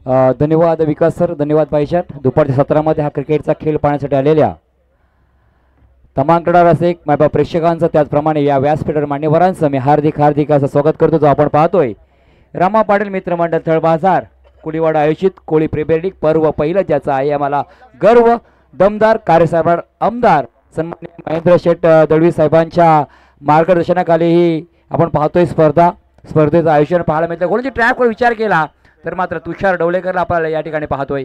धन्यवाद विकास सर, धन्यवाद भाईजान. दुपारच्या सत्रामध्ये हा क्रिकेटचा खेळ पाहण्यासाठी आलेल्या तमाम क्रीडा रसिक मायबा प्रेक्षकांचं त्याचप्रमाणे या व्यासपीठावर मान्यवरांचं मी हार्दिक हार्दिक असं स्वागत करतो. जो आपण पाहतोय रामा पाटील मित्रमंडळ तळबाजार कुडीवाडा आयोजित कोळी प्रीमियर लीग पर्व पहिलं, ज्याचा आहे आम्हाला गर्व. दमदार कार्यसाहेब आमदार सन्माननीय महेंद्र शेठ दळवी साहेबांच्या मार्गदर्शनाखाली ही आपण पाहतोय स्पर्धेचं आयोजन पाहायला मिळतं. कोणाची ट्रॅकवर विचार केला तर मात्र तुषार डवलेकरला आपल्याला या ठिकाणी पाहतोय.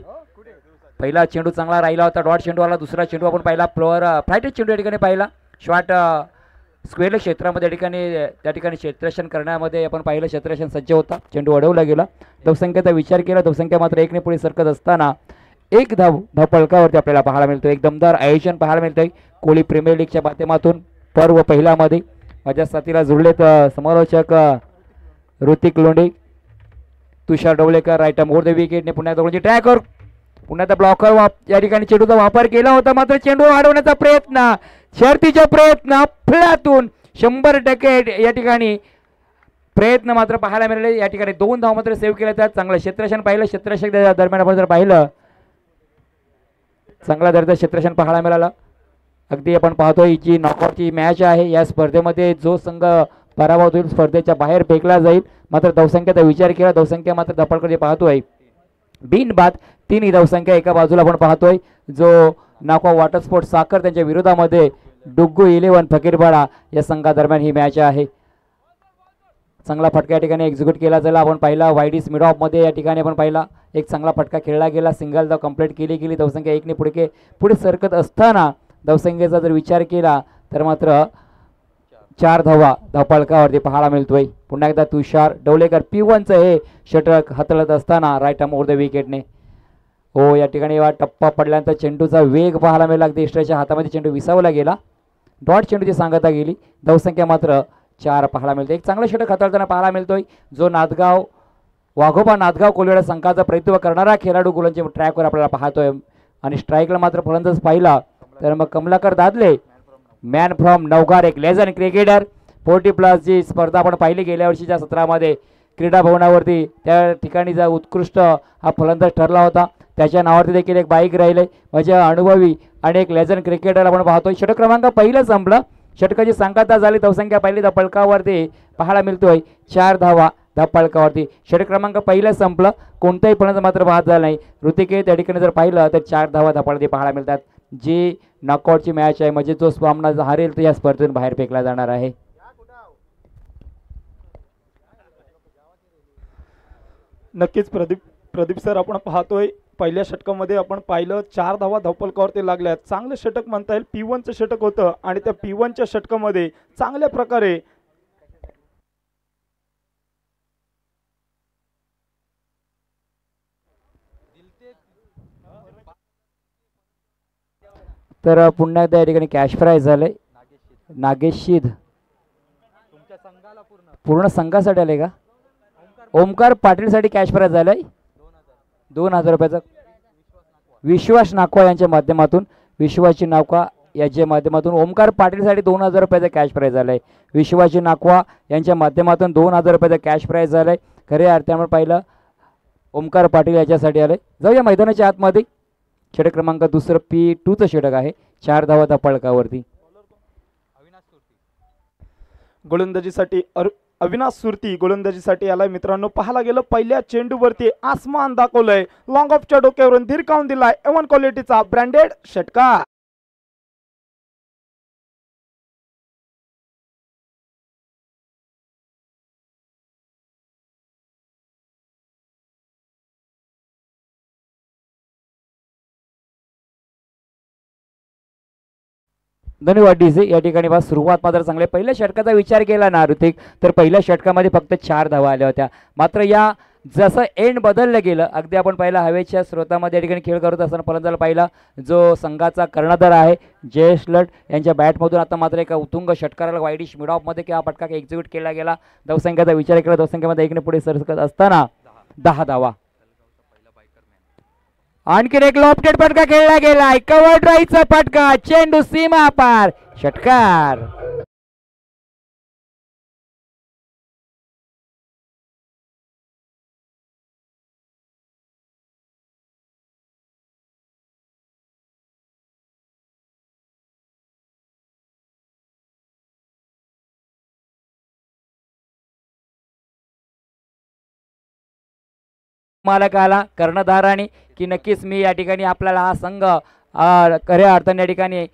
पहिला चेंडू चांगला राहिला होता, डॉट चेंडू आला. दुसरा चेंडू आपण पाहिला फ्लोअर फ्लायटेज चेंडू या ठिकाणी पाहिला. शॉर्ट स्क्वेअर क्षेत्रामध्ये त्या ठिकाणी क्षेत्ररक्षण करण्यामध्ये आपण पाहिलं क्षेत्ररक्षण सज्ज होता. चेंडू अडवला गेला. धावसंख्येचा विचार केला, धावसंख्या मात्र 1 ने पुढे सरकत असताना एक धावपळकावरती आपल्याला पाहायला मिळतो. एक दमदार आयोजन पाहायला मिळतंय कोळी प्रीमियर लीगच्या माध्यमातून पर्व पहिल्यामध्ये. माझ्या साथीला जुळलेत समालोचक ऋतिक लोंढे, तुषार डवलेकर. राईट मोर द विकेटने पुन्हा दोनची ट्रॅकवर पुन्हा त्या ब्लॉकर या ठिकाणी चेंडूचा वापर केला होता, मात्र चेंडू अडवण्याचा प्रयत्न, शर्तीचा प्रयत्न आपल्यातून 100% या ठिकाणी प्रयत्न मात्र पाहायला मिळाले. या ठिकाणी 2 धाव मात्र सेव्ह केल्या. त्यात चांगलं क्षेत्ररक्षण पाहिलं. क्षेत्ररक्षक दरम्यान आपण जर पाहिलं चांगला दर्जा क्षेत्ररक्षण पाहायला मिळालं. अगदी आपण पाहतोय जी नॉकआउटची मॅच आहे, या स्पर्धेमध्ये जो संघ पराभूत होईल स्पर्धेच्या बाहेर फेकला जाईल. मात्र धावसंख्येचा विचार केला, धावसंख्या मात्र धपाडकडे पाहतोय बिनबाद 3 ही धावसंख्या एका बाजूला आपण पाहतोय. जो नाको वॉटर स्पोर्ट साखर त्यांच्या विरोधामध्ये डुग्गू 11 फकीरपाडा या संघादरम्यान ही मॅच आहे. चांगला फटका या ठिकाणी एक्झिक्यूट केला जाईल. आपण पाहिला वाईडीस मिड ऑफ मध्ये या ठिकाणी आपण पाहिला एक चांगला फटका खेळला गेला. सिंगल धाव कंप्लीट केली गेली. धावसंख्या 1 ने पुढे सरकत असताना धावसंख्येचा जर विचार केला तर मात्र 4 धावपळकावरती पाहायला मिळतोय. पुन्हा एकदा तुषार डवलेकर P1चं हे षटक हाताळत असताना राईट मोर द विकेटने. हो, या ठिकाणी टप्पा पडल्यानंतर चेंडूचा वेग पाहायला मिळाला. अगदी इष्टाच्या हातामध्ये चेंडू विसावला गेला. डॉट चेंडूची सांगता गेली. धावसंख्या मात्र 4 पाहायला मिळते. एक चांगला षटक हाताळताना पाहायला मिळतोय. जो वाघोबा नादगाव कोलिवाडा संघाचा प्रतिनिधित्व करणारा खेळाडू गोलंदाजी ट्रॅकवर आपल्याला पाहतोय. आणि स्ट्राईकला मात्र फलंदाज पाहिला तर मग कमलाकर दादले मॅन फ्रॉम नवघार, एक लेजंड क्रिकेटर. 40+ जी स्पर्धा आपण पाहिली गेल्या वर्षीच्या सत्रामध्ये क्रीडा भवनावरती, त्या ठिकाणीचा उत्कृष्ट हा फलंदाज ठरला होता. त्याच्या नावावरती देखील एक बाईक राहिले. म्हणजे अनुभवी आणि एक लेजंड क्रिकेटर आपण पाहतोय. षटक क्रमांक पहिलं संपलं. षटकाची सांगता झाली. धावसंख्या पहिली धावपळकावरती पाहायला मिळतोय 4 धावा धावपळकावरती. षटक क्रमांक पहिलं संपलं. कोणताही फलंदाज मात्र बाद झाला नाही. ऋतिके त्या ठिकाणी जर पाहिलं तर 4 धावा धावपळकावरती पाहायला मिळतात. जी नॉकआउटची मॅच आहे, म्हणजे जो सामना हारेल तो या स्पर्धेतून बाहेर फेकला जाणार आहे. नक्कीच प्रदीप सर, आपण पाहतोय पहिल्या षटकामध्ये आपण पाहिलं 4 धावा धावपळकावरती लागल्या. चांगलं षटक म्हणता येईल. P1चं षटक होतं आणि त्या P1च्या षटकामध्ये चांगल्या प्रकारे तर पुन्हा एकदा या ठिकाणी कॅश प्राइज झालंय. नागेश शीद पूर्ण संघासाठी आले का? ओमकार पाटीलसाठी कॅश प्राइज झालंय 2000 रुपयाचा. विश्वास नाकवा यांच्या माध्यमातून, विश्वाची नाकवा याच्या माध्यमातून ओमकार पाटीलसाठी 2000 रुपयाचा कॅश प्राइज झालाय. विश्वाची नाकवा यांच्या माध्यमातून 2000 रुपयाचा कॅश प्राइज झालाय. खऱ्या अर्थाने पाहिलं ओमकार पाटील याच्यासाठी आले. जाऊया मैदानाच्या आतमध्ये. षटक क्रमांक दुसरं P2चं षटक आहे. 4 धावा धावपळकावरती. गोलंदाजीसाठी अविनाश सुरती गोलंदाजीसाठी आलाय. मित्रांनो, पाहायला गेलं पहिल्या चेंडूवरती आसमान दाखवलंय. लॉंग ऑफच्या डोक्यावरून धिरकावून दिलाय A1 क्वालिटीचा ब्रँडेड षटका. धन्यवाद डीजे. या ठिकाणी बस सुरुवात मात्र चांगले. पहिल्या षटकाचा विचार केला ना ऋतिक, तर पहिल्या षटकामध्ये फक्त 4 धावा आल्या होत्या. मात्र या जसं एंड बदललं गेलं, अगदी आपण पाहिलं हवेच्या स्रोतामध्ये या ठिकाणी खेळ करत असताना फलंदाजाला पाहिला जो संघाचा कर्णधार आहे जयेश लट यांच्या बॅटमधून आता मात्र एका उत्तुंग षटकाराला वाईडिश मिड ऑफमध्ये किंवा फटका एक्झिक्यूट केला गेला. धावसंख्येचा विचार केला. धावसंख्येमध्ये 1 ने पुढे सरकत असताना 10 धावा. आणखीन एक लॉफ्टेड फटका खेळला गेला. कव्हर ड्राईव्हचा फटका, चेंडू सीमा पार, षटकार. मालक आला कर्णधाराने की नक्कीच मी या ठिकाणी आपल्याला हा संघ खऱ्या अर्थाने या ठिकाणी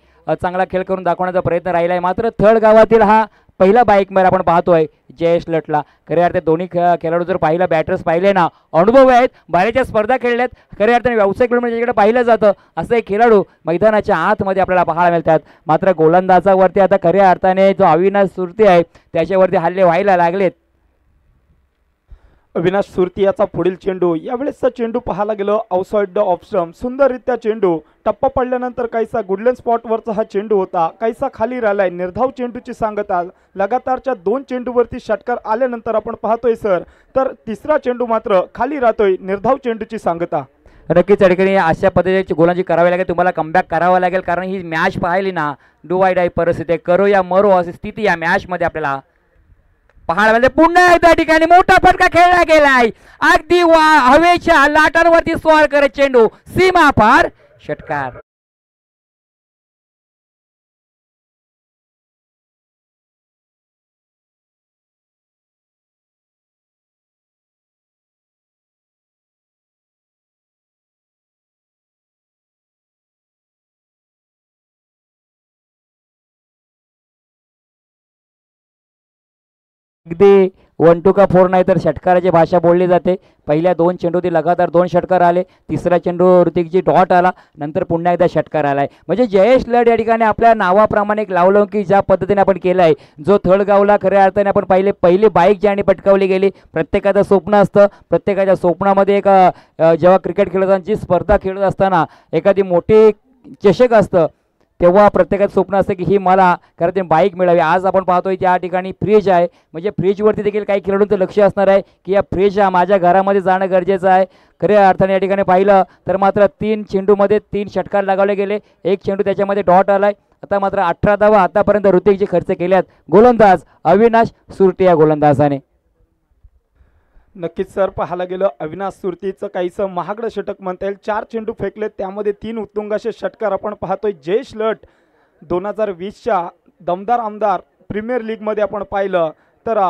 चांगला खेळ करून दाखवण्याचा प्रयत्न राहिला आहे. मात्र थर्ड गावातील हा पहिला बाईकमॅन आपण पाहतोय जयेश लटला. खऱ्या अर्थाने दोन्ही खेळाडू जर पाहिलं बॅटर्स पाहिले ना अनुभव आहेत, बाहेरच्या स्पर्धा खेळल्यात, खऱ्या अर्थाने व्यावसायिक म्हणजे जिकडे पाहिलं जातं असं एक खेळाडू मैदानाच्या आतमध्ये आपल्याला पाहायला मिळतात. मात्र गोलंदाजावरती आता खऱ्या अर्थाने जो अविनाश सुरती आहे त्याच्यावरती हल्ले व्हायला लागलेत. अविनाश सुरती याचा पुढील चेंडू, यावेळेसचा चेंडू पाहायला गेलं आउटसाइड द ऑफ स्टंप, सुंदररित्या चेंडू टप्पा पडल्यानंतर काहीसा गुडलँड स्पॉटवरचा हा चेंडू होता, काहीसा खाली राहिलाय. निर्धाव चेंडूची सांगता लगातारच्या 2 चेंडूवरती षटकार आल्यानंतर आपण पाहतोय सर, तर तिसरा चेंडू मात्र खाली राहतोय. निर्धाव चेंडूची सांगता. नक्कीच या ठिकाणी अशा पद्धतीची गोलांची करावी लागेल, तुम्हाला कमबॅक करावा लागेल, कारण ही मॅच पाहिली ना डू आय डाय परिस्थिती, करो या मरो अशी स्थिती या मॅचमध्ये आपल्याला पाहायला म्हणजे पुन्हा एकदा ठिकाणी मोठा फटका खेळला गेलाय. अगदी हवेच्या लाटांवरती स्वार करत चेंडू सीमा पार, षटकार. अगदी 1 2 का 4 नाही तर षटकाराची भाषा बोलली जाते. पहिल्या 2 चेंडूतील लगातार 2 षटकार आले, तिसरा चेंडू ऋतिकजी डॉट आला, नंतर पुन्हा एकदा षटकार आलाय. म्हणजे जयेश लट या ठिकाणी आपल्या नावाप्रमाणे एक लावलं की ज्या पद्धतीने आपण केलं आहे, जो थळगावला खऱ्या अर्थाने आपण पहिली बाईक ज्याने पटकावली गेली. प्रत्येकाचं स्वप्न असतं, प्रत्येकाच्या स्वप्नामध्ये एक जेव्हा क्रिकेट खेळत असताना जी स्पर्धा खेळत असताना एखादी मोठी चषक असतं तेव्हा प्रत्येकाचं स्वप्न असतं की ही मला खरं ते बाईक मिळावी. आज आपण पाहतोय त्या ठिकाणी फ्रीज आहे, म्हणजे फ्रीजवरती देखील काही खेळाडूंचं लक्ष असणार आहे की या फ्रीज माझ्या घरामध्ये जाणं गरजेचं आहे. खऱ्या अर्थाने या ठिकाणी पाहिलं तर मात्र 3 चेंडूमध्ये 3 षटकार लगावले गेले, 1 चेंडू त्याच्यामध्ये डॉट आलाय. आता मात्र 18 धावा आतापर्यंत ऋतिकजी खर्च केल्यात. गोलंदाज अविनाश सुरती या गोलंदाजाने. नक्कीच सर, पाहायला गेलं अविनाश सुरतीचं काहीसं महागडं षटक म्हणता येईल. 4 चेंडू फेकले, त्यामध्ये 3 उत्तुंग असे षटकार आपण पाहतोय. जयेश लट 2020च्या दमदार आमदार प्रीमियर लीगमध्ये आपण पाहिलं तर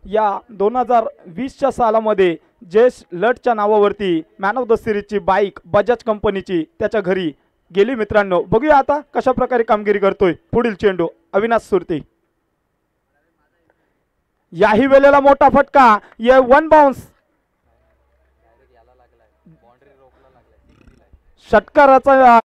या 2020च्या सालामध्ये जयेश लटच्या नावावरती मॅन ऑफ द सिरीजची बाईक बजाज कंपनीची त्याच्या घरी गेली. मित्रांनो बघूया आता कशा प्रकारे कामगिरी करतोय. पुढील चेंडू अविनाश सुरती, याही वेळेला मोठा फटका, ये 1 बाउन्स, षटकाराचा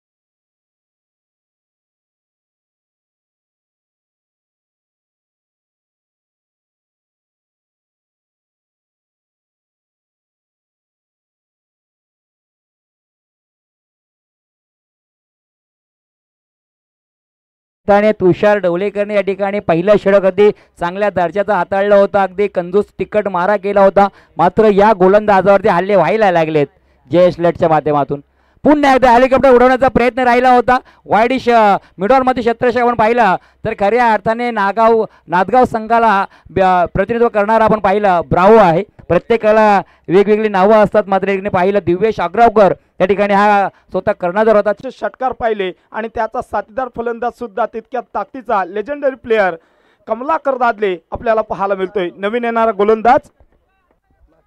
तुषार ढवळेकरने या ठिकाणी पहिला षटक अगदी चांगल्या दर्जाचा हाताळला होता, अगदी कंजूस तिखट मारा केला होता. मात्र या गोलंदाजावरती हल्ले व्हायला लागलेत जयेश लटच्या माध्यमातून. पुन्हा एकदा हेलिकॉप्टर उडवण्याचा प्रयत्न राहिला होता. वायडिश मिडॉनमध्ये क्षेत्ररक्षक आपण पाहिला तर खऱ्या अर्थाने नादगाव संघाला प्रतिनिधित्व करणारा आपण पाहिलं ब्रावो आहे. प्रत्येकाला वेगवेगळी नावं असतात, मात्र एक पाहिलं दिव्येश अग्रावकर त्या ठिकाणी हा स्वतः कर्णधार होता. षटकार पाहिले आणि त्याचा साथीदार फलंदाज सुद्धा तितक्या ताकदीचा लेजेंडरी प्लेयर कमलाकर दादले आपल्याला पाहायला मिळतोय. नवीन येणारा गोलंदाज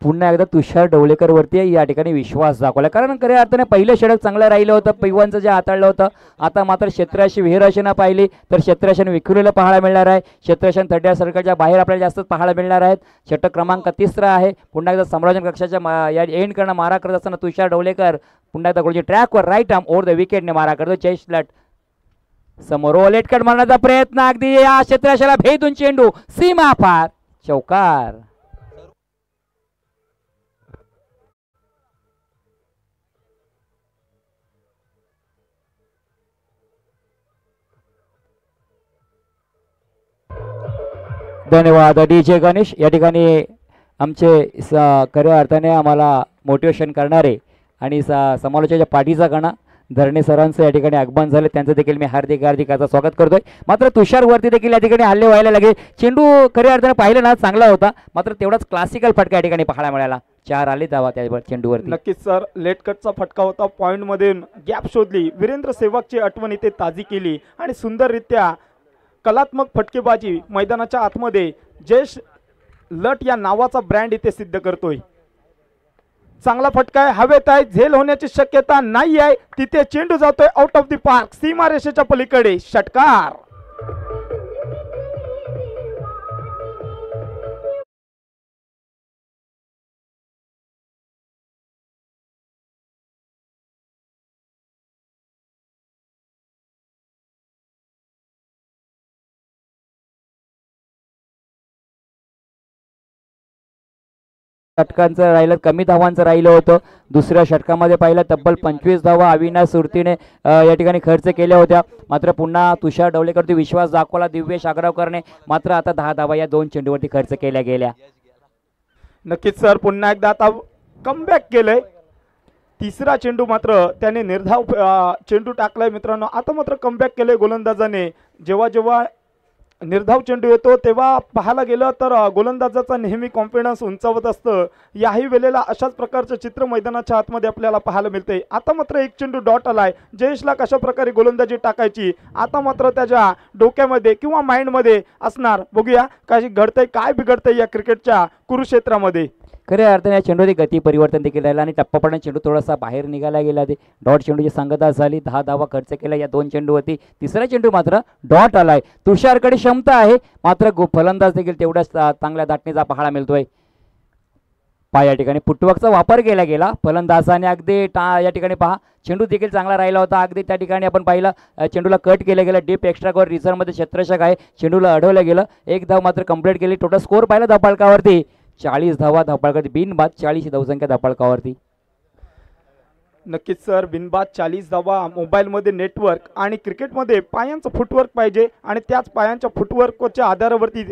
पुन्हा एकदा तुषार ढवळेकर वरती या ठिकाणी विश्वास दाखवला, कारण खऱ्या अर्थाने पहिलं षटक चांगलं राहिलं होतं, पैवांचं जे हाताळलं होतं. आता मात्र क्षेत्ररक्षण विहीररचना पाहिली तर क्षेत्ररक्षण विखुरलेलं पाहायला मिळणार आहे. क्षेत्ररक्षण 30 सर्कलच्या बाहेर आपल्याला जास्त पाहायला मिळणार आहेत. षटक क्रमांक 3 आहे. पुन्हा एकदा सम्राजन कक्षाच्या या एंड करणं मारा करत असताना तुषार ढवळेकर पुन्हा एकदा गोलची ट्रॅकवर राईट आर्म ओव्हर द विकेटने मारा करतो. जयेश लट समोर ओलेटकट मारण्याचा प्रयत्न, अगदी या क्षेत्ररक्षणाला भेदून चेंडू सीमा पार, चौकार. धन्यवाद डीजे गणेश. या ठिकाणी आमचे खऱ्या अर्थाने आम्हाला मोटिवेशन करणारे आणि समालोचनाच्या पाठीचा कणा धरणे सरांचं या ठिकाणी आगमन झाले, त्यांचं देखील मी हार्दिक आता स्वागत करतोय. मात्र तुषारवरती देखील या ठिकाणी हल्ले व्हायला लागले. चेंडू खऱ्या अर्थाने पाहिलं ना चांगला होता, मात्र तेवढाच क्लासिकल फटका या ठिकाणी पाहायला मिळाला. 4 आले धावा त्या चेंडूवरती. नक्कीच सर, लेट कटचा फटका होता. पॉइंट मध्ये गॅप शोधली, वीरेंद्र सेहवागची आठवण इथे ताजी केली आणि सुंदररित्या कलात्मक फटकेबाजी मैदानाच्या आतमध्ये जयेश लट या नावाचा ब्रँड इथे सिद्ध करतोय. चांगला फटका आहे, हवेत आहे, झेल होण्याची शक्यता नाही आहे. तिथे चेंडू जातोय आउट ऑफ द पार्क, सीमारेषेच्या पलीकडे. षटकार. षटकांचं राहिलं, कमी धावांचं राहिलं होतं. दुसऱ्या षटकामध्ये पाहिलं तब्बल 25 धावा अविनाश सुरतीने या ठिकाणी खर्च केल्या होत्या. मात्र पुन्हा तुषार ढवळेकरती विश्वास दाखवला दिव्येश आग्रावकरने. मात्र आता 10 धावा या 2 चेंडूवरती खर्च केल्या गेल्या. नक्कीच सर, पुन्हा एकदा आता कमबॅक केलंय. तिसरा चेंडू मात्र त्याने निर्धाव चेंडू टाकलाय मित्रांनो. आता मात्र कमबॅक केलंय गोलंदाजाने. जेव्हा जेव्हा निर्धाव चेंडू येतो तेव्हा पाहायला गेलं तर गोलंदाजाचा नेहमी कॉन्फिडन्स उंचावत असतं. याही वेळेला अशाच प्रकारचं चित्र मैदानाच्या आतमध्ये आपल्याला पाहायला मिळते. आता मात्र एक चेंडू डॉट आलाय. जयेशला कशा प्रकारे गोलंदाजी टाकायची आता मात्र त्याच्या डोक्यामध्ये किंवा माइंडमध्ये असणार. बघूया काय घडतंय, काय बिघडतंय या क्रिकेटच्या कुरुक्षेत्रामध्ये. खऱ्या अर्थाने या चेंडूमध्ये गती परिवर्तन देखील राहिलं आणि टप्पा पडण्याचा चेंडू थोडासा बाहेर निघाला गेला. ते डॉट चेंडूची सांगता झाली. 10 धावा खर्च केला या 2 चेंडूवरती. तिसरा चेंडू मात्र डॉट आलाय. तुषारकडे क्षमता आहे, मात्र फलंदाज देखील तेवढ्याच चांगल्या धाटणीचा पाहायला मिळतोय. या ठिकाणी फुटवर्कचा वापर केला गेला फलंदाजाने. अगदी या ठिकाणी पहा चेंडू देखील चांगला राहिला होता. अगदी त्या ठिकाणी आपण पाहिलं चेंडूला कट केलं गेलं. डीप एक्स्ट्रा कव्हर रिझर्वमध्ये क्षेत्ररक्षक आहे. चेंडूला अडवलं गेलं. 1 धाव मात्र कंप्लीट केली. टोटल स्कोर पाहिला धावफलकावरती 40 धावा धावफलकावरती. बिनबाद 40 ही धावसंख्या धावफलकावरती. नक्कीच सर, बिनबाद 40 धावा. मोबाईलमध्ये नेटवर्क आणि क्रिकेटमध्ये पायांचं फुटवर्क पाहिजे आणि त्याच पायांच्या फुटवर्कच्या आधारावरती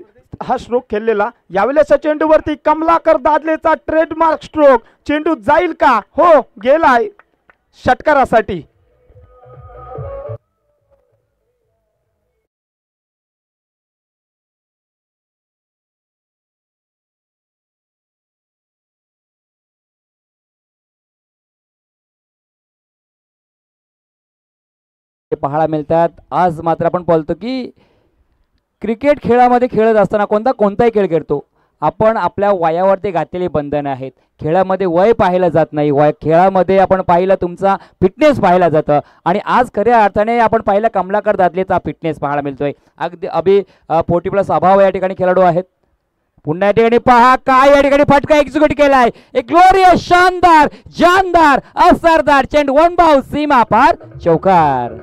हा स्ट्रोक खेळलेला. यावेळेसच्या चेंडूवरती कमलाकर दादलेचा ट्रेडमार्क स्ट्रोक. चेंडू जाईल का? हो, गेलाय षटकारासाठी. पाहायला मिळतात. आज मात्र आपण बोलतो की क्रिकेट खेळामध्ये खेळत असताना कोणताही खेळ खेळतो आपण, आपल्या वयावरती घातलेली बंधनं आहेत. खेळामध्ये वय पाहिलं जात नाही. खेळामध्ये आपण पाहिलं तुमचा फिटनेस पाहिला जातं आणि आज खऱ्या अर्थाने आपण पाहिलं कमलाकर दादलेचा फिटनेस पाहायला मिळतोय. अगदी 40+ अभाव या ठिकाणी खेळाडू आहेत. पुन्हा या ठिकाणी पहा काय या ठिकाणी फटका एक्झिक्यूट केलाय. एक ग्लोरियस, शानदार, जानदार, असरदार चेंडू. 1 बाउंस, सीमा पार, चौकार.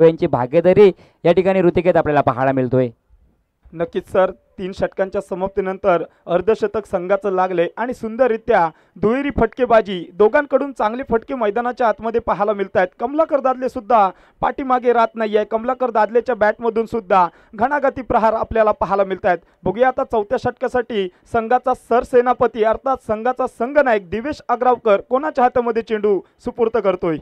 यांची भागीदारी या ठिकाणी ऋतिकेत आपल्याला पाहायला मिळतोय. नक्कीच सर, 3 षटकांच्या समाप्तीनंतर अर्धशतक संघाचं लागले आणि सुंदररित्या दुहेरी फटकेबाजी. दोघांकडून चांगले फटके मैदानाच्या आतमध्ये पाहायला मिळत आहेत. कमलाकर दादले सुद्धा पाठीमागे राहत नाही आहे. कमलाकर दादलेच्या बॅटमधून सुद्धा घणाघाती प्रहार आपल्याला पाहायला मिळत आहेत. बघूया आता 4थ्या षटकासाठी संघाचा सरसेनापती अर्थात संघाचा संघनायक दिव्येश आग्रावकर कोणाच्या हातामध्ये चेंडू सुपूर्त करतोय.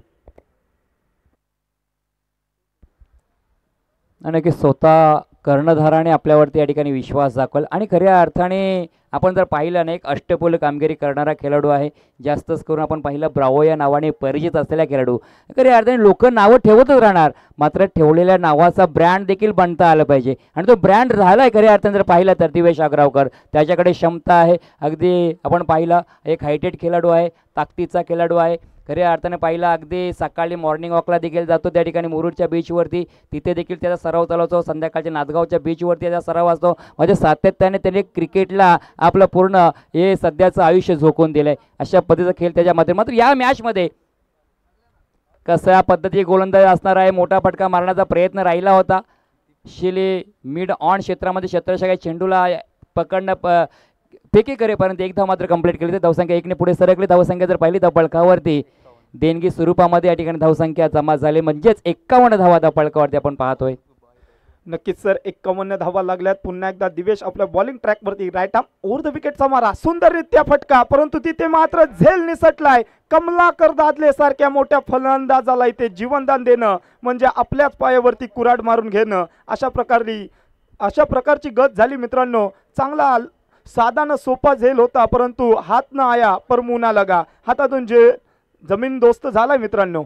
आणि की स्वतः कर्णधाराने आपल्यावरती या ठिकाणी विश्वास दाखवला आणि खऱ्या अर्थाने आपण जर पाहिलं ना, एक अष्टपैलू कामगिरी करणारा खेळाडू आहे. जास्तच करून आपण पाहिलं ब्रावो या नावाने परिचित असलेला खेळाडू. खऱ्या अर्थाने लोक नावं ठेवतच राहणार, मात्र ठेवलेल्या नावाचा ब्रँड देखील बनता आलं पाहिजे आणि तो ब्रँड राहिलाय खऱ्या अर्थाने जर पाहिलं तर दिव्येश आग्रावकर. त्याच्याकडे क्षमता आहे. अगदी आपण पाहिलं एक हायटेड खेळाडू आहे, ताकदीचा खेळाडू आहे. खऱ्या अर्थाने पाहिलं अगदी सकाळी मॉर्निंग वॉकला देखील जातो त्या ठिकाणी मुरुडच्या बीचवरती. तिथे देखील त्याचा सराव चालवतो. संध्याकाळच्या नांदगावच्या बीचवरती त्याचा सराव असतो. म्हणजे सातत्याने त्याने क्रिकेटला आपलं पूर्ण हे सध्याचं आयुष्य झोकून दिलंय. अशा पद्धतीचा खेळ त्याच्यामध्ये. मात्र या मॅचमध्ये कशा पद्धती गोलंदाज असणार आहे. मोठा फटका मारण्याचा प्रयत्न राहिला होता. शिले मिड ऑन क्षेत्रामध्ये क्षेत्ररक्षक चेंडूला पकडणं फेकी करेपर्यंत 1 धाव मात्र कंप्लीट केली. तर धावसंख्या 1 ने पुढे सरकली. धावसंख्या जर पाहिली धावफलकावरती देणगी स्वरूपामध्ये या ठिकाणी धावसंख्या जमा झाली. म्हणजेच 51 धावा धावफलकावरती आपण पाहतोय. नक्कीच सर, 51 धावा लागल्यात. पुन्हा एकदा दिवेश आपल्या बॉलिंग ट्रॅकवरती राईट आर्म ओव्हर द विकेटचा मारा. सुंदररित्या फटका, परंतु तिथे मात्र झेल निसटलाय. कमलाकर दादले सारख्या मोठ्या फलंदाजाला इथे जीवनदान देणं म्हणजे आपल्याच पायावरती कुऱ्हाड मारून घेणं. अशा प्रकारे अशा प्रकारची गत झाली मित्रांनो. चांगला साधा न सोपा झेल होता, परंतु हात न आया पर मुंह ना लगा, हातातून जे जमीन दोस्त झाला मित्रांनो.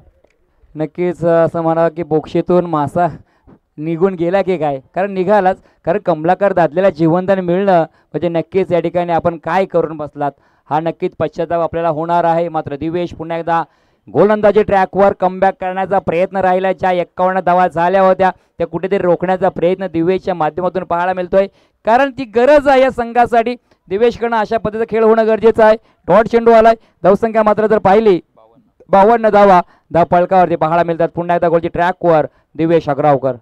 नक्कीच असं म्हणा की बोक्षीतून मासा निघून गेला की काय, कारण निघालाच. कारण कमलाकर दादलेला जीवनदान मिळणं म्हणजे नक्कीच या ठिकाणी आपण काय करून बसलात, हा नक्कीच पश्चाताप आपल्याला होणार आहे. मात्र दिवेश पुन्हा एकदा गोलंदाजी ट्रॅकवर कमबॅक करण्याचा प्रयत्न राहिला. ज्या 51 धावा झाल्या होत्या त्या कुठेतरी रोखण्याचा प्रयत्न दिवेशच्या माध्यमातून पाहायला मिळतोय, कारण ती गरज आहे या संघासाठी. दिवेशकडनं अशा पद्धतीचा खेळ होणं गरजेचं आहे. डॉट चेंडू आलाय. धावसंख्या मात्र जर पाहिली 52 धावा फलकावरती पाहायला मिळतात. पुन्हा एकदा गोलची ट्रॅकवर दिवेश अग्रावकर.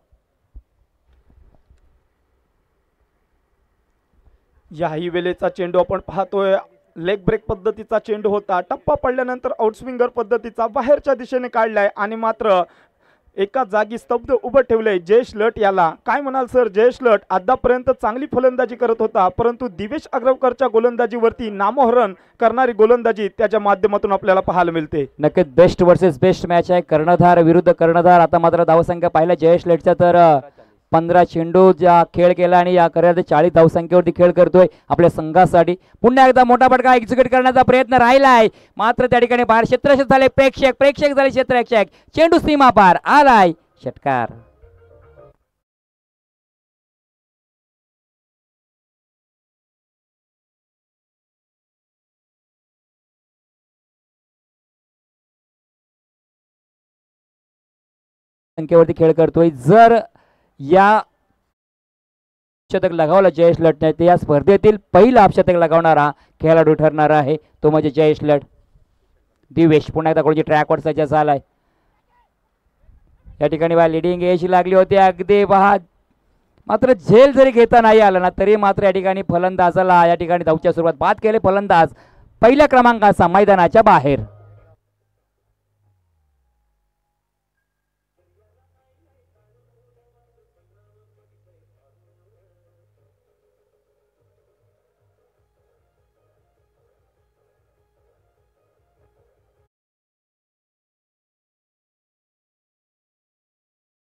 याही वेळेचा चेंडू आपण पाहतोय, लेग ब्रेक पद्धतीचा चेंडू होता. टप्पा पडल्यानंतर आउटस्विंगर पद्धतीचा बाहेरच्या दिशेने काढलाय आणि मात्र एका जागी स्तब्ध उभं ठेवलंय जयेश लट याला. काय म्हणाल सर, जयेश लट आतापर्यंत चांगली फलंदाजी करत होता, परंतु दिवेश अग्रवकरच्या गोलंदाजीवरती नामोहरण करणारी गोलंदाजी त्याच्या माध्यमातून आपल्याला पाहायला मिळते. नक्कीच बेस्ट वर्सेस बेस्ट मॅच आहे. कर्णधार विरुद्ध कर्णधार. आता मात्र धावसंख्या पाहिला जयेश लटचा तर 15 चेंडू ज्या खेळ केला आणि या करिअरच्या 40 धावसंख्येवरती खेळ करतोय आपल्या संघासाठी. पुन्हा एकदा मोठा फटका एक्झिक्यूट करण्याचा प्रयत्न राहिला आहे, मात्र त्या ठिकाणी बाहेर क्षेत्ररक्षक झाले प्रेक्षक झाले क्षेत्ररक्षक. चेंडू सीमा पार आलाय, षटकार. संख्येवरती खेळ करतोय. जर या शतक लगावलं जयेश लटने ते या स्पर्धेतील पहिला अपशतक लगावणारा खेळाडू ठरणार आहे, तो म्हणजे जयेश लट. दिवेश पुन्हा एकदा गोलची ट्रॅकवर सज्ज झालाय. या ठिकाणी बा लिडिंग यायची लागली होती अगदी पहा, मात्र झेल जरी घेता नाही आला ना तरी मात्र या ठिकाणी फलंदाजाला या ठिकाणी धावच्या सुरुवात बाद केले. फलंदाज पहिल्या क्रमांकाचा मैदानाच्या बाहेर.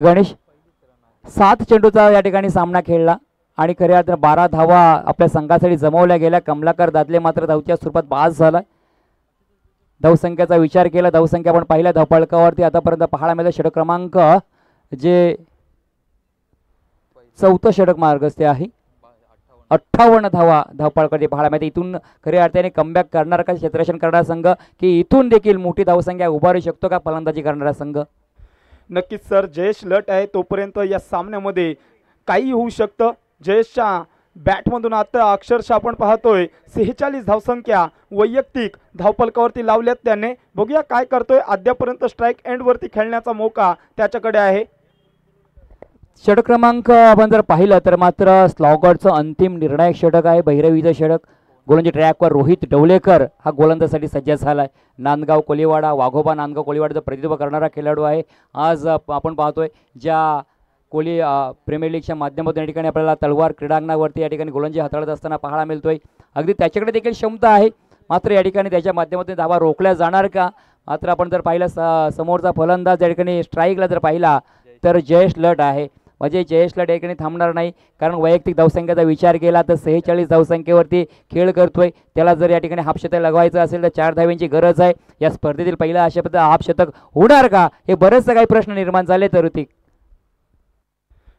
गणेश 7 चेंडूचा या ठिकाणी सामना खेळला आणि खऱ्या अर्थाने 12 धावा आपल्या संघासाठी जमवल्या गेल्या. कमलाकर दादले मात्र धावच्या स्वरूपात बाद झाला. धावसंख्येचा विचार केला, धावसंख्या आपण पहिल्या धावफलकावरती आतापर्यंत पाहायला मिळालं षटक क्रमांक जे 4थं षटक मार्गस्थ आहे. 58 धावा धावफलकावरती पाहायला मिळते. इथून खऱ्या अर्थाने कमबॅक करणार का क्षेत्ररक्षण करणारा संघ, की इथून देखील मोठी धावसंख्या उभारू शकतो का फलंदाजी करणारा संघ? नक्कीच सर, जयेश लट आहे तोपर्यंत या सामन्यामध्ये काही होऊ शकतं. जयेशच्या बॅटमधून आता अक्षरशः आपण पाहतोय 46 धावसंख्या वैयक्तिक धावफलकावरती लावल्यात त्याने. बघूया काय करतोय. अद्यापर्यंत स्ट्राईक एंडवरती खेळण्याचा मौका त्याच्याकडे आहे. षटक क्रमांक आपण जर पाहिलं तर मात्र स्लॉगॉटचं अंतिम निर्णायक षटक आहे, भैरवीचं षटक. गोलंदाजी ट्रॅकवर रोहित डवलेकर हा गोलंदाजीसाठी सज्ज झालाय. नांदगाव कोलीवाडा, वाघोबा नांदगाव कोलीवाडाचं प्रतिनिधित्व करणारा खेळाडू आहे. आज आपण पाहतोय ज्या कोली प्रीमियर लीगच्या माध्यमातून या ठिकाणी आपल्याला तलवार क्रीडांगणावरती या ठिकाणी गोलंदाजी हाताळत असताना पाहायला मिळतोय. अगदी त्याच्याकडे देखील क्षमता आहे, मात्र या ठिकाणी त्याच्या माध्यमातून धावा रोखल्या जाणार का? मात्र आपण जर पाहिलं समोरचा फलंदाज या ठिकाणी स्ट्राईकला जर पाहिला तर जयेश लट आहे. म्हणजे जयेश लट या ठिकाणी थांबणार नाही, कारण वैयक्तिक धावसंख्येचा विचार केला तर 46 धावसंख्येवरती खेळ करतोय. त्याला जर या ठिकाणी हाफ शतक लगवायचं असेल तर 4 धाव्यांची गरज आहे. या स्पर्धेतील पहिला हाफ शतक होणार का, हे बरेचसे काही प्रश्न निर्माण झाले. तर ऋतिक,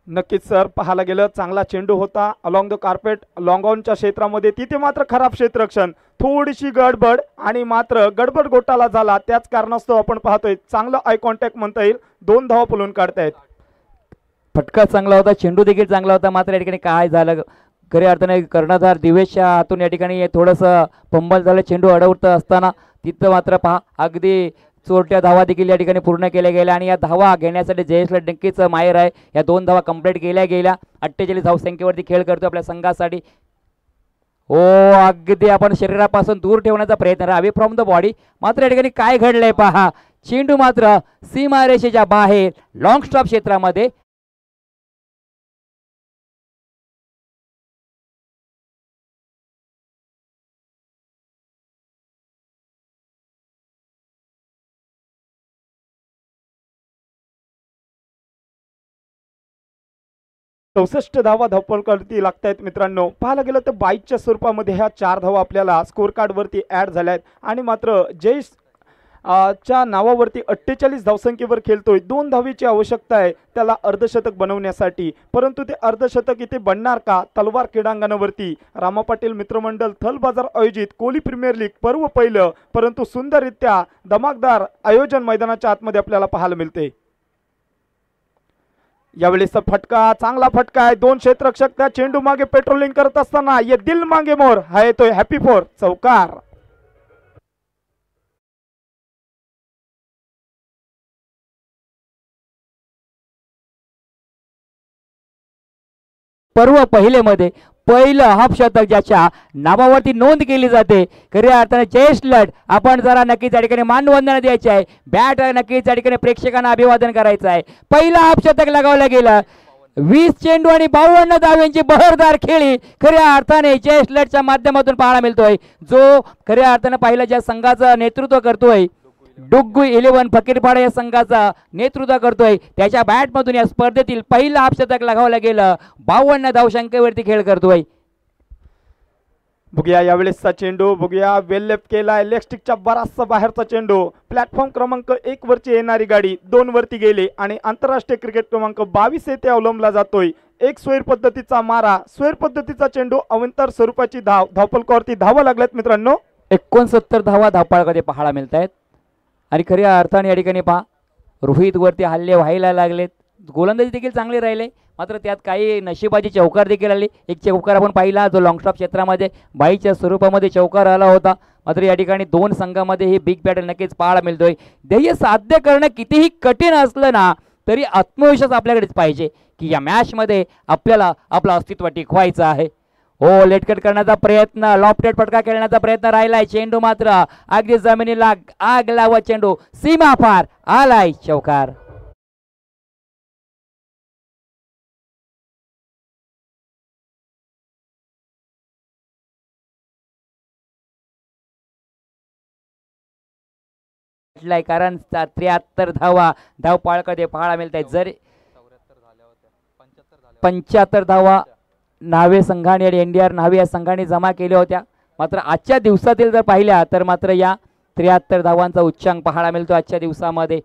नक्कीच सर, पाहायला गेलं चांगला चेंडू होता अलॉंग द कार्पेट लॉंग ऑनच्या क्षेत्रामध्ये. तिथे मात्र खराब क्षेत्ररक्षण, थोडीशी गडबड आणि मात्र गडबड घोटाळा झाला. त्याच कारणास्तव आपण पाहतोय चांगलं आय कॉन्टॅक्ट म्हणता येईल, 2 धावा पळून काढतायत. फटका चांगला होता, चेंडू देखील चांगला होता, मात्र या ठिकाणी काय झालं खऱ्या अर्थाने कर्णधार दिवेशच्या हातून या ठिकाणी थोडंसं फंबल झालं. चेंडू अडवत असताना तिथं मात्र पहा अगदी चोरट्या धावा देखील या ठिकाणी पूर्ण केल्या गेल्या आणि या धावा घेण्यासाठी जयेशला नक्कीच माहेर आहे. या 2 धावा कंप्लीट केल्या गेल्या. 48 धावसंख्येवरती खेळ करतो आपल्या संघासाठी. हो, अगदी आपण शरीरापासून दूर ठेवण्याचा प्रयत्न अवे फ्रॉम द बॉडी. मात्र या ठिकाणी काय घडलंय पहा, चेंडू मात्र सीमारेषेच्या बाहेर लॉंग स्टॉप क्षेत्रामध्ये. 64 धावा धावपलकावरती लागत आहेत मित्रांनो. पाहायला गेलं तर 22च्या स्वरूपामध्ये ह्या 4 धावा आपल्याला स्कोर कार्डवरती ॲड झाल्या आहेत आणि मात्र जयेश च्या नावावरती 48 धावसंख्येवर खेळतोय. 2 धावेची आवश्यकता आहे त्याला अर्धशतक बनवण्यासाठी, परंतु ते अर्धशतक इथे बनणार का? तलवार क्रीडांगणावरती रामा पाटील मित्रमंडळ थल बाजार आयोजित कोहली प्रीमियर लीग पर्व पहिलं, परंतु सुंदररित्या धमाकदार आयोजन मैदानाच्या आतमध्ये आपल्याला पाहायला मिळते. यावेळेचा फटका चांगला फटका आहे. 2 क्षेत्ररक्षक त्या चेंडू मागे पेट्रोलिंग करत असताना ये दिल मागे मोर हा येतोय हॅपी फोर चौकार. पर्व पहिले मध्ये पहिलं हाफ शतक ज्याच्या नावावरती नोंद केली जाते. खऱ्या अर्थाने जयेश लट आपण जरा नक्कीच या ठिकाणी मानवंदना द्यायची आहे. बॅट नक्कीच या ठिकाणी प्रेक्षकांना अभिवादन करायचं आहे. पहिलं हाफ शतक लगावलं गेलं. 20 चेंडू आणि 52 धाव्यांची बहरदार खेळी खऱ्या अर्थाने जयेश लटच्या माध्यमातून पाहायला मिळतोय, जो खऱ्या अर्थाने पहिल्या ज्या संघाचं नेतृत्व करतोय डुग्गू 11 फकीरपाडा या संघाचा नेतृत्व करतोय, त्याच्या बॅटमधून या स्पर्धेतील पहिलं हाफ शतक लगावलं गेलं. 52 धावसंख्येवरती खेळ करतोय. बघूया यावेळेसचा चेंडू, बघूया वेल लेफ्ट केलाय. लेग स्टिकच्या बराचसा बाहेरचा चेंडू. प्लॅटफॉर्म क्रमांक 1 वरची येणारी गाडी 2 वरती गेली आणि आंतरराष्ट्रीय क्रिकेट क्रमांक 22 येथे अवलंबला जातोय. एक स्वेर पद्धतीचा मारा, स्वेर पद्धतीचा चेंडू, अवंतर स्वरूपाची धाव. धावपलकावरती धावा लागल्यात मित्रांनो. 69 धावा धावपळामध्ये पाहायला मिळत आहेत आणि खऱ्या अर्थाने या ठिकाणी पहा रोहित वरती हल्ले व्हायला लागलेत. गोलंदाजी देखील चांगली राहिले, मात्र त्यात काही नशिबाची चौकार देखील आली. एक चौकार आपण पाहिला जो लॉंग स्टॉप क्षेत्रामध्ये 22च्या स्वरूपामध्ये चौकार आला होता. मात्र या ठिकाणी 2 संघामध्ये ही बिग बॅटल नक्कीच पाहायला मिळतोय. ध्येय साध्य करणं कितीही कठीण असलं ना तरी आत्मविश्वास आपल्याकडेच पाहिजे की या मॅचमध्ये आपल्याला आपलं अस्तित्व टिकवायचं आहे. हो, लेटकट करण्याचा प्रयत्न, लॉफ्टेड फटका खेळण्याचा प्रयत्न राहिलाय. चेंडू मात्र अगदी जमिनीला आग लावत चेंडू सीमा पार आलाय चौकार. कारण 73 धावा धावपाळकडे पाहायला मिळत आहेत. जरी 75 धावा नावे संघाने आणि NDR नावे या संघाने जमा केल्या होत्या. मात्र आजच्या दिवसातील जर पाहिल्या तर मात्र या 73 धावांचा उच्चांक पाहायला मिळतो आजच्या दिवसामध्ये.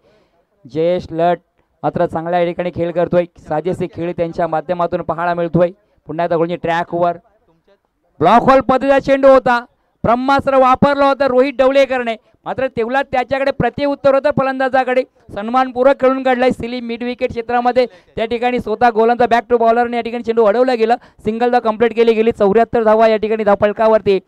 जयेश लट मात्र चांगल्या या ठिकाणी खेळ करतोय. साजेसे खेळ त्यांच्या माध्यमातून पाहायला मिळतोय. पुन्हा एकदा गोलंदाजी ट्रॅकवर ब्लॉक होल पद्धतीचा चेंडू होता. ब्रह्मास्त्र वापरलं होतं रोहित डवलेकरने, मात्र तेवढा त्याच्याकडे प्रतिउत्तर होतं फलंदाजाकडे. सन्मानपूर्वक खेळून काढलाय. सिली मिड विकेट क्षेत्रामध्ये त्या ठिकाणी स्वतः गोलंदाज बॅक टू बॉलरने या ठिकाणी चेंडू अडवला गेला. सिंगलदा कंप्लीट केली गेली. 74 धावा या ठिकाणी धावफलकावरती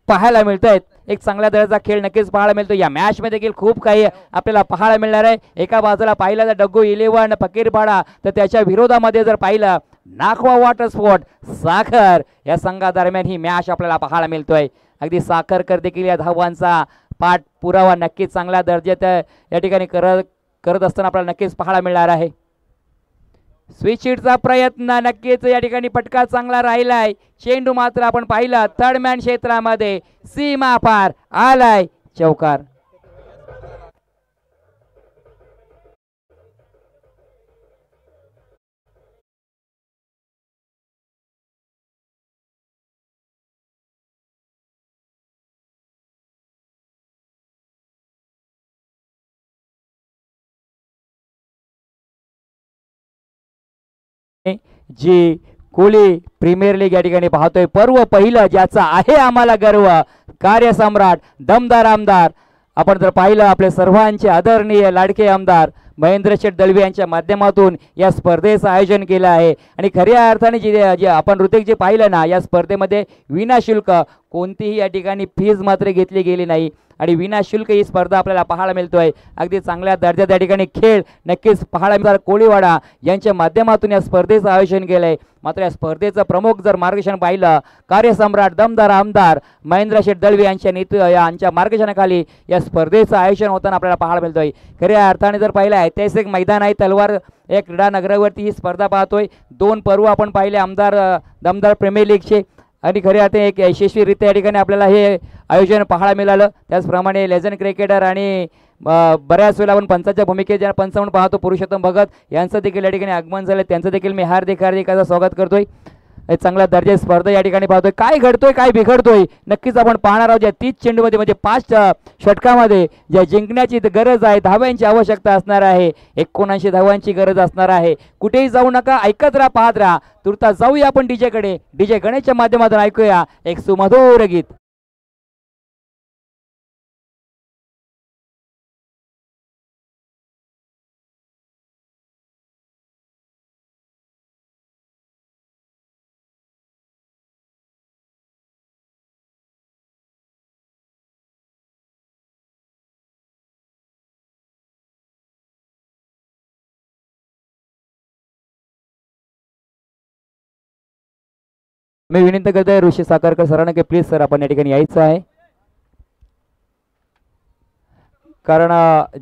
पाहायला मिळत आहेत. एक चांगल्या दर्जाचा खेळ नक्कीच पाहायला मिळतो. या मॅचमध्ये देखील खूप काही आपल्याला पाहायला मिळणार आहे. एका बाजूला पाहिलं तर डग्गू 11 फकीरपाडा, तर त्याच्या विरोधामध्ये जर पाहिलं नाखवा वॉटर स्पोर्ट साखर या संघादरम्यान ही मॅच आपल्याला पाहायला मिळतोय. अगदी साखरकर देखील या धावांचा पाठ पुरावा नक्कीच चांगल्या दर्जात या ठिकाणी करत असताना आपल्याला नक्कीच पाहायला मिळणार आहे. स्विच हिटचा प्रयत्न नक्कीच या ठिकाणी फटका चांगला राहिलाय. चेंडू मात्र आपण पाहिला थर्ड मॅन क्षेत्रामध्ये सीमा पार आलाय चौकार. जी कोहली प्रीमियर लीग या ठिकाणी पाहतोय. पर्व पहिलं ज्याचा आहे आम्हाला गर्व, कार्यसम्राट दमदार आमदार. आपण जर पाहिलं आपले सर्वांचे आदरणीय लाडके आमदार महेंद्र शेठ दळवी यांच्या माध्यमातून या स्पर्धेचं आयोजन केलं आहे. आणि खऱ्या अर्थाने जे आपण ऋतिक जे पाहिलं ना, या स्पर्धेमध्ये विनाशुल्क कोणतीही या ठिकाणी फीज मात्र घेतली गेली नाही आणि विनाशुल्क ही स्पर्धा आपल्याला पाहायला मिळतोय. अगदी चांगल्या दर्जात या ठिकाणी खेळ नक्कीच पाहायला मिळणार. कोळीवाडा यांच्या माध्यमातून या स्पर्धेचं आयोजन केलंय. मात्र या स्पर्धेचं प्रमुख जर मार्गदर्शन पाहिलं कार्यसम्राट दमदार आमदार महेंद्र शेठ दळवी यांच्या मार्गदर्शनाखाली या स्पर्धेचं आयोजन होताना आपल्याला पाहायला मिळतोय. खऱ्या अर्थाने जर पाहिलं ऐतिहासिक मैदान आहे तलवार या क्रीडा नगरावरती ही स्पर्धा पाहतोय. 2 पर्व आपण पाहिले आमदार दमदार प्रीमियर लीगचे आणि खऱ्या अर्थाने एक यशस्वीरित्या या ठिकाणी आपल्याला हे आयोजन पाहायला मिळालं. त्याचप्रमाणे लेजंड क्रिकेटर आणि बऱ्याच वेळेला आपण पंचाच्या भूमिकेत ज्या पंच म्हणून पाहतो पुरुषोत्तम भगत यांचं देखील या ठिकाणी आगमन झालं, त्यांचं देखील मी हार्दिक असं स्वागत करतोय. एक चांगल्या दर्जाची स्पर्धा या ठिकाणी पाहतोय. काय घडतोय काय बिघडतोय नक्कीच आपण पाहणार आहोत. या 30 चेंडूमध्ये म्हणजे 5 षटकामध्ये ज्या जिंकण्याची गरज आहे, धाव्यांची आवश्यकता असणार आहे, 79 धावांची गरज असणार आहे. कुठेही जाऊ नका, ऐकत राहा, पाहत राहा. तुर्तास जाऊया आपण डीजेकडे. डीजे गणेशच्या माध्यमातून ऐकूया एक सुमधुर गीत. मी विनंती करतोय ऋषी साखरकर सरांना की प्लीज सर आपण या ठिकाणी यायचं आहे, कारण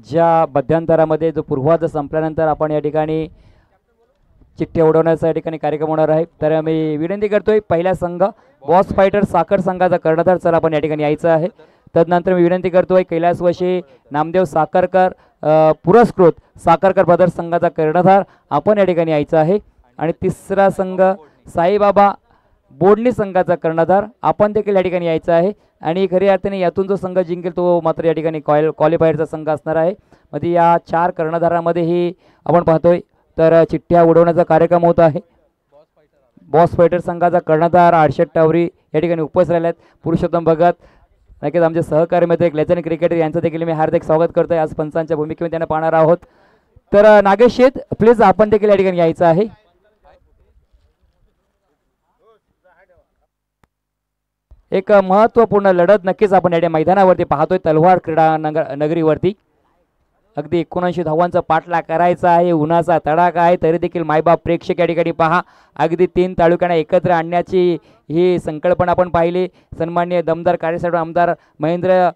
ज्या मध्यंतरामध्ये जो पूर्वार्ध संपल्यानंतर आपण या ठिकाणी चिठ्ठ्या उडवण्याचा या ठिकाणी कार्यक्रम होणार आहे. तर मी विनंती करतोय पहिला संघ बॉस फायटर साखर संघाचा कर्णधार सर आपण या ठिकाणी यायचं आहे. तदनंतर मी विनंती करतोय कैलासवासी नामदेव साखरकर पुरस्कृत साखरकर ब्रदर्स संघाचा कर्णधार आपण या ठिकाणी यायचं आहे. आणि तिसरा संघ साईबाबा बोडणी संघाचा कर्णधार आपण देखील या ठिकाणी यायचं आहे. आणि खऱ्या अर्थाने यातून जो संघ जिंकेल तो मात्र या ठिकाणी क्वालिफायरचा संघ असणार आहे. मध्ये या 4 कर्णधारामध्येही आपण पाहतोय तर चिठ्ठ्या उडवण्याचा कार्यक्रम होत आहे. बॉस फायटर संघाचा कर्णधार हर्षद टावरी या ठिकाणी उपस्थित राहिले आहेत. पुरुषोत्तम भगत नक्कीच आमचे सहकारी मित्र एक लेजंड क्रिकेटर यांचं देखील मी हार्दिक स्वागत करतोय. आज पंचांच्या भूमिकेमध्ये त्यांना पाहणार आहोत. तर नागेश शेठ प्लीज आपण देखील या ठिकाणी यायचं आहे. एक महत्त्वपूर्ण लढत नक्कीच आपण या मैदानावरती पाहतोय तलवार क्रीडा नगरीवरती. अगदी 79 धावांचा पाठलाग करायचा आहे, उन्हाचा तडाखा आहे, तरी देखील मायबाप प्रेक्षक या ठिकाणी पहा अगदी 3 तालुक्यांना एकत्र आणण्याची ही संकल्पना आपण पाहिली सन्माननीय दमदार कार्यसाठी आमदार महेंद्र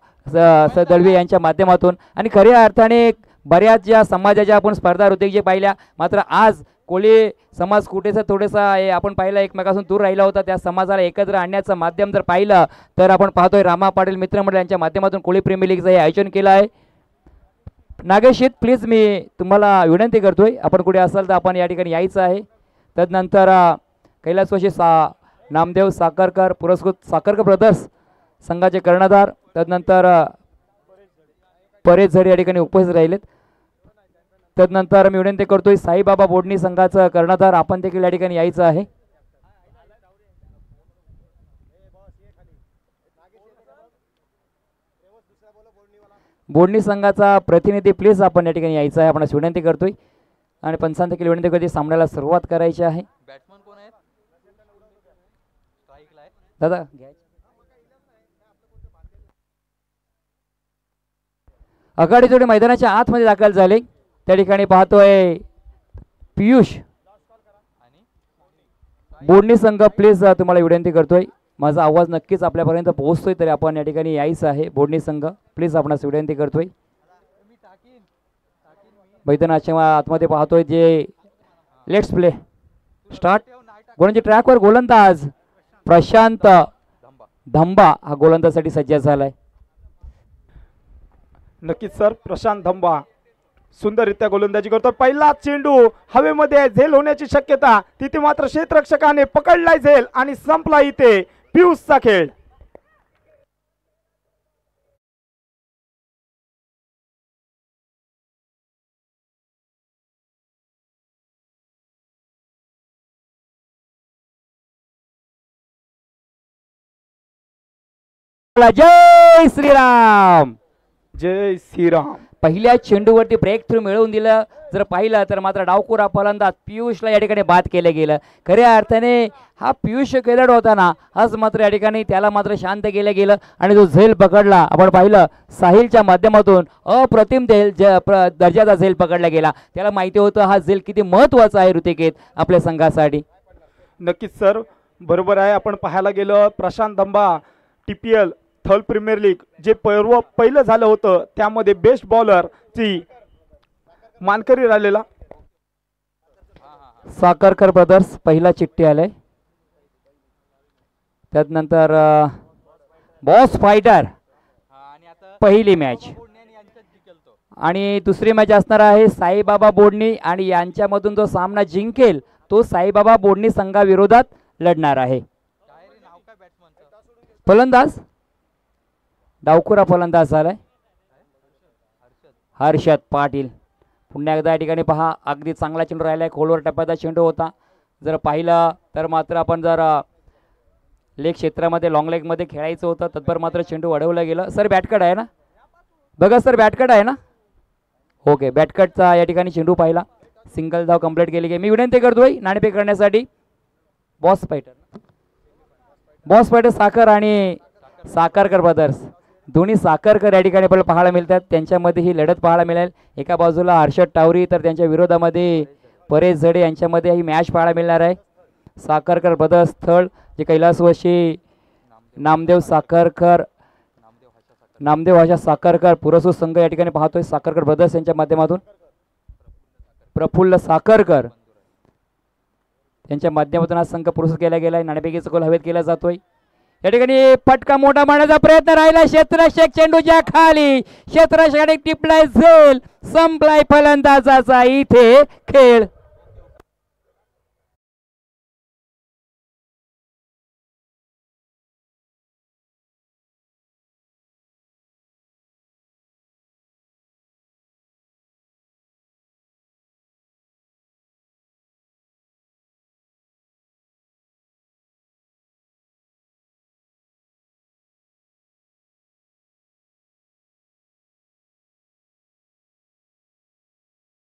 दळवी यांच्या माध्यमातून. आणि खऱ्या अर्थाने बऱ्याच ज्या समाजाच्या आपण स्पर्धा ऋतिक जे पाहिल्या, मात्र आज कोळी समाज कुठेसा थोडेसा आपण पाहिलं एकमेकापासून दूर राहिला होता. त्या समाजाला एकत्र आणण्याचं माध्यम जर पाहिलं तर आपण पाहतोय रामा पाटील मित्रमंडळ यांच्या माध्यमातून कोळी प्रीमियर लीगचं हे आयोजन केलं आहे. नागेश प्लीज मी तुम्हाला विनंती करतोय आपण कुठे असाल तर आपण या ठिकाणी यायचं आहे. तदनंतर कैलासवासी नामदेव साखरकर पुरस्कृत साखरकर ब्रदर्स संघाचे कर्णधार तदनंतर परेश झरे या ठिकाणी उपस्थित राहिलेत. तदनंतर मी विनंती करतोय साईबाबा बोडणी संघाचा कर्णधार आपण देखील या ठिकाणी यायचं आहे. बोडणी संघाचा प्रतिनिधी प्लीज आपण या ठिकाणी यायचं आहे, आपण विनंती करतोय. आणि पंचांत देखील विनंती करतोय सामन्याला सुरुवात करायची आहे. बॅट्समन कोण आहेत? दादा आघाडी जोडे मैदानाच्या आतमध्ये दाखल झाले. त्या ठिकाणी पाहतोय पियुष बोडणी संघ प्लीज तुम्हाला विनंती करतोय माझा आवाज नक्कीच आपल्यापर्यंत पोहोचतोय तरी आपण या ठिकाणी यायचं आहे. बोडणी संघ प्लीज आपणास विनंती करतोय. मैदानाच्या आतमध्ये पाहतोय जे लेट्स प्ले स्टार्ट. गोलंदाजी ट्रॅकवर गोलंदाज प्रशांत धंबा हा गोलंदाजासाठी सज्ज झालाय. नक्कीच सर प्रशांत धंबा सुंदररित्या गोलंदाजी करतो. पहिला चेंडू हवेमध्ये झेल होण्याची शक्यता, तिथे मात्र क्षेत्ररक्षकाने पकडलाय झेल आणि संपला इथे पियुषचा खेळ. जय श्रीराम जय श्रीराम. पहिल्या चेंडूवरती ब्रेक थ्रू मिळवून दिलं जर पाहिलं तर मात्र डावखुरा फलंदाज पियुषला या ठिकाणी बाद केलं गेलं. खऱ्या अर्थाने हा पियुष खेळाडू होता ना, आज मात्र या ठिकाणी त्याला मात्र शांत केलं गेलं आणि जो झेल पकडला आपण पाहिलं साहिलच्या माध्यमातून अप्रतिम दर्जाचा झेल पकडला गेला. त्याला माहिती होतं हा झेल किती महत्त्वाचा आहे ऋतिकेत आपल्या संघासाठी. नक्कीच सर बरोबर आहे. आपण पाहायला गेलं Prashant Dhamba TPL third premier league जे पहिलं झालं होतं त्यामध्ये बेस्ट बॉलर ची मानकरी राहिलेला. साखरकर ब्रदर्स पहिला चिठ्ठी आलाय. त्यानंतर बॉस फायटर पहिली मॅच. आणि दुसरी मॅच असणार आहे साईबाबा बोडणी आणि यांच्यामधून जो सामना जिंकेल तो साईबाबा बोडणी संघाविरोधात लढणार आहे. फलंदाज डावखुरा फलंदाज झालाय हर्षद पाटील. पुन्हा एकदा या ठिकाणी पहा अगदी चांगला चेंडू राहिलाय. खोलवर टप्प्याचा चेंडू होता. जर पाहिलं तर मात्र आपण जर लेग क्षेत्रामध्ये लॉंग लेगमध्ये खेळायचं होतं तत्पर मात्र चेंडू अडवलं गेलं. सर बॅटकट आहे ना बघा सर बॅटकट आहे ना. ओके बॅटकटचा या ठिकाणी चेंडू पाहिला. सिंगल धाव कंप्लीट केली की मी विनंती करतोय नाणेफेक करण्यासाठी. बॉस फायटर साखर आणि साखरकर ब्रदर्स दोन्ही साखरकर या ठिकाणी आपल्याला पाहायला मिळतात. त्यांच्यामध्ये ही लढत पाहायला मिळेल. एका बाजूला हर्षद टावरी तर त्यांच्या विरोधामध्ये परेश झडे यांच्यामध्ये ही मॅच पाहायला मिळणार आहे. साखरकर ब्रदर्स स्थळ जे कैलासवासी नामदेव भाषा साखरकर पुरस्कृत संघ या ठिकाणी पाहतोय. साखरकर ब्रदर्स यांच्या माध्यमातून प्रफुल्ल साखरकर यांच्या माध्यमातून हा संघ पुरस्कृत केला गेलाय. नाणेफेकीचा गोल हवेत केला जातोय. या ठिकाणी फटका मोठा मारण्याचा प्रयत्न राहिला. क्षेत्ररक्षक चेंडूच्या खाली क्षेत्ररक्षकाने टिपलाय झेल संपलाय फलंदाजाचा इथे खेळ.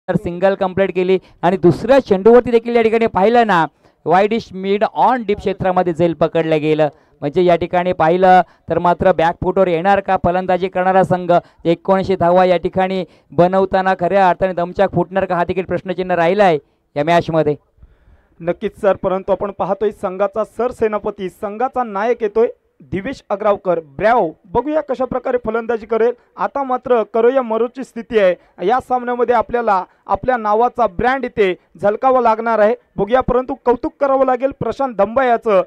सिंगल कंप्लीट केली आणि दुसऱ्या चेंडूवरती देखील या ठिकाणी पाहिलं ना वाईडिश मिड ऑन डीप क्षेत्रामध्ये झेल पकडलं गेलं. म्हणजे या ठिकाणी पाहिलं तर मात्र बॅक फुटवर येणार का फलंदाजी करणारा संघ. 19 धावा या ठिकाणी बनवताना खऱ्या अर्थाने दमचाक फुटणार का हा देखील प्रश्नचिन्ह राहिला आहे या मॅचमध्ये. नक्कीच सर परंतु आपण पाहतोय संघाचा सरसेनापती संघाचा नायक येतोय दिवेश अग्रावकर ब्रॅव. बघूया कशा प्रकारे फलंदाजी करेल. आता मात्र करोया मरोची स्थिती आहे. या सामन्यामध्ये आपल्याला आपल्या नावाचा ब्रँड इथे झलकावा लागणार आहे. बघूया परंतु कौतुक करावं लागेल प्रशांत धंबा याचं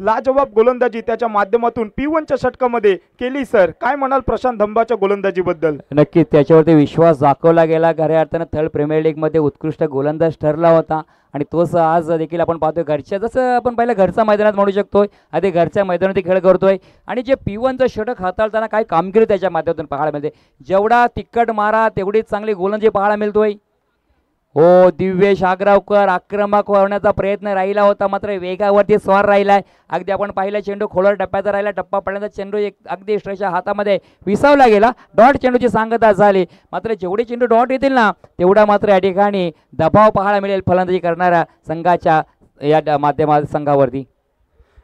लाजवाब गोलंदाजी त्याच्या माध्यमातून P1च्या षटकामध्ये केली. सर काय म्हणाल प्रशांत धंबाच्या गोलंदाजीबद्दल. नक्कीच त्याच्यावरती विश्वास दाखवला गेला. खऱ्या अर्थानं थर्ड प्रीमियर लीग मध्ये उत्कृष्ट गोलंदाज ठरला होता आणि तोच आज देखील आपण पाहतोय घरच्या जसं आपण पहिल्या घरच्या मैदानात म्हणू शकतोय आधी घरच्या मैदानात खेळ करतोय आणि जे P1चं षटक हाताळताना काय कामगिरी त्याच्या माध्यमातून पाहायला मिळते. जेवढा तिखट मारा तेवढीच चांगली गोलंदाजी पाहायला मिळतोय. हो दिवेश अग्रावकर आक्रमक होण्याचा प्रयत्न राहिला होता मात्र वेगावरती स्वार राहिलाय. अगदी आपण पाहिला चेंडू खोलवर टप्प्याचा राहिला. टप्पा पडण्याचा चेंडू एक अगदी स्ट्रेच्या हातामध्ये विसावला गेला. डॉट चेंडूची सांगता झाली. मात्र जेवढे चेंडू डॉट येतील ना तेवढा मात्र या ठिकाणी दबाव पाहायला मिळेल फलंदाजी करणाऱ्या संघाच्या या माध्यमात संघावरती.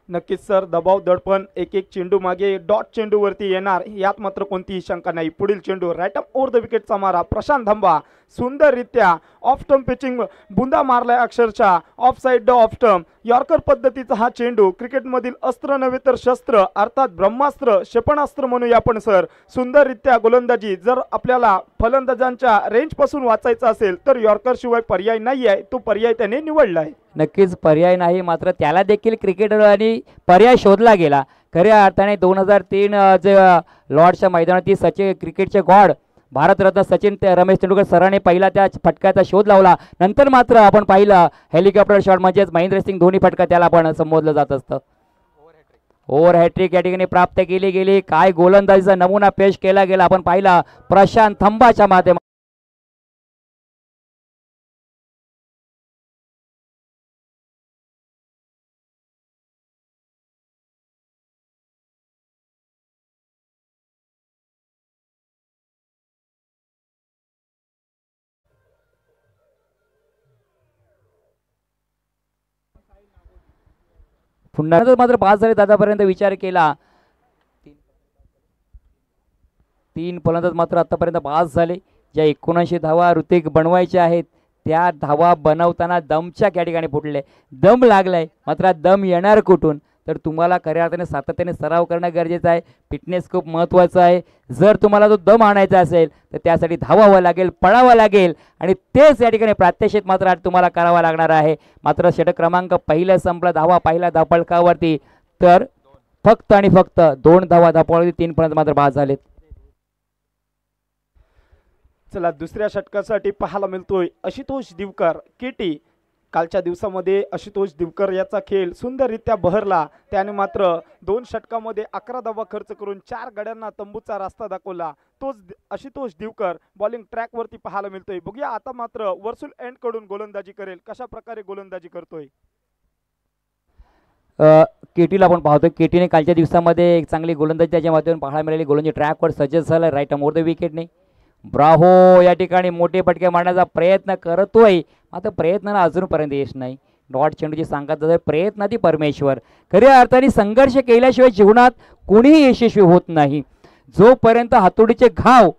नक्कीच सर दबाव दडपण एक एक चेंडू मागे डॉट चेंडूवरती येणार यात मात्र कोणतीही शंका नाही. पुढील चेंडू राईट अप ओव्हर द विकेटचा मारा प्रशांत धंबा सुंदररित्या ऑफ स्टंप पिचिंग बुंदा मारलाय अक्षरशः of side the off stump. Yorker पद्धतीचा हा चेंडू क्रिकेटमधील अस्त्र नव्हे तर शस्त्र अर्थात ब्रह्मास्त्र क्षेपणास्त्र म्हणूया आपण सर. सुंदररित्या गोलंदाजी जर आपल्याला फलंदाजांच्या रेंजपासून वाचायचं असेल तर यॉर्कर शिवाय पर्याय नाही आहे. तो पर्याय त्याने निवडला आहे. नक्कीच पर्याय नाही मात्र त्याला देखील क्रिकेटरनी पर्याय शोधला गेला. खऱ्या अर्थाने 2003 जे लॉर्ड्सच्या मैदानातील सचिन क्रिकेटचे गॉड भारतरत्न सचिन रमेश तेंडुलकर सरांनी पहिला त्या फटक्याचा शोध लावला. नंतर मात्र आपण पाहिलं हेलिकॉप्टर शॉट म्हणजेच महेंद्रसिंग धोनी फटका त्याला आपण संबोधलं जात असतं. ओव्हर हॅट्रिक या ठिकाणी प्राप्त केली गेली. काय गोलंदाजीचा नमुना पेश केला गेला आपण पाहिला प्रशांत धंबाच्या माध्यमातून. पुन्हा मात्र 5 झाले आतापर्यंत विचार केला. 3 फलंदाज मात्र आतापर्यंत 5 झाले. ज्या 79 धावा ऋतिक बनवायच्या आहेत त्या धावा बनवताना दमच्या या ठिकाणी फुटले. दम लागलाय मात्र दम येणार कुठून तर तुम्हाला खऱ्या अर्थाने सातत्याने सराव करणं गरजेचं आहे. फिटनेस खूप महत्त्वाचं आहे. जर तुम्हाला तो दम आणायचा असेल तर त्यासाठी धावावं लागेल पळावं लागेल आणि तेच या ठिकाणी प्रात्यक्षिक मात्र आज तुम्हाला करावं लागणार आहे. मात्र षटक क्रमांक पहिला संपला. धावा पहिला धापळकावरती तर फक्त आणि फक्त 2 धावा धापळवरती 3 पर्यंत मात्र बाद झालेत. चला दुसऱ्या षटकासाठी पाहायला मिळतोय आशुतोष दिवकर केटी. कालच्या दिवसामध्ये आशुतोष दिवकर याचा खेळ सुंदररित्या बहरला. त्याने मात्र 2 षटकामध्ये 11 धावा खर्च करून 4 गड्यांना तंबूचा रस्ता दाखवला. तोच आशुतोष दिवकर बॉलिंग ट्रॅकवरती पाहायला मिळतोय. बघूया आता मात्र वर्सुल एंड कडून गोलंदाजी करेल, कशा प्रकारे गोलंदाजी करतोय. केटीला आपण पाहतोय. केटीने कालच्या दिवसामध्ये एक चांगली गोलंदाजी त्याच्या माध्यमातून पाहायला मिळाली. गोलंदाजी ट्रॅकवर सज्ज झाला राईट मोर द विकेटने. ब्राहो या ठिकाणी मोठे फटके मारण्याचा प्रयत्न करतोय, मात्र प्रयत्नाला अजूनपर्यंत यश नाही. डॉट चेंडूची सांगत जातोय प्रयत्नाती परमेश्वर. खऱ्या अर्थाने संघर्ष केल्याशिवाय जीवनात कोणीही यशस्वी होत नाही. जोपर्यंत हातोडीचे घाव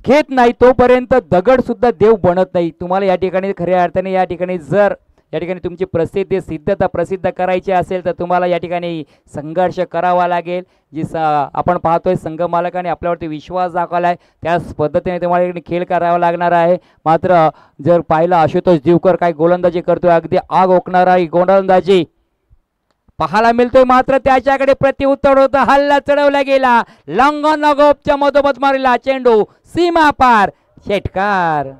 घेत नाही तोपर्यंत दगड सुद्धा देव बनत नाही. तुम्हाला या ठिकाणी खऱ्या अर्थाने या ठिकाणी जर या ठिकाणी तुमची प्रसिद्धी सिद्धता प्रसिद्ध करायची असेल तर तुम्हाला या ठिकाणी संघर्ष करावा लागेल. आपण पाहतोय संघ मालकाने आपल्यावरती विश्वास दाखवला आहे, त्याच पद्धतीने तुम्हाला खेळ करावा लागणार आहे. मात्र जर पाहिलं आशुतोष दिवकर काय गोलंदाजी करतोय, अगदी आग ओकणारा गोलंदाजी पाहायला मिळतोय. मात्र त्याच्याकडे प्रतिउत्तर होतं, हल्ला चढवला गेला, लॉंग नगोपच्या मधोमध मारला चेंडू सीमा पार, षटकार.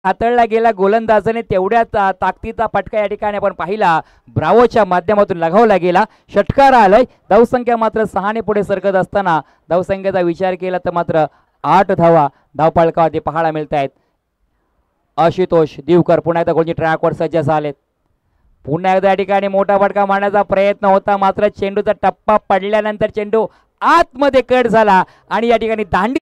हातळला गेला गोलंदाजाने, तेवढ्याच ताकदीचा फटका या ठिकाणी आपण पाहिला ब्रावोच्या माध्यमातून लगावला गेला. षटकार आलाय. धावसंख्या मात्र 6 ने पुढे सरकत असताना धावसंख्येचा विचार केला तर मात्र 8 धावा धावफलकावरती पाहायला मिळत आहेत. आशुतोष दिवकर पुन्हा एकदा गोलची ट्रॅकवर सज्ज झालेत. पुन्हा एकदा या ठिकाणी मोठा फटका मारण्याचा प्रयत्न होता, मात्र चेंडूचा टप्पा पडल्यानंतर चेंडू आतमध्ये कट झाला आणि या ठिकाणी दांडी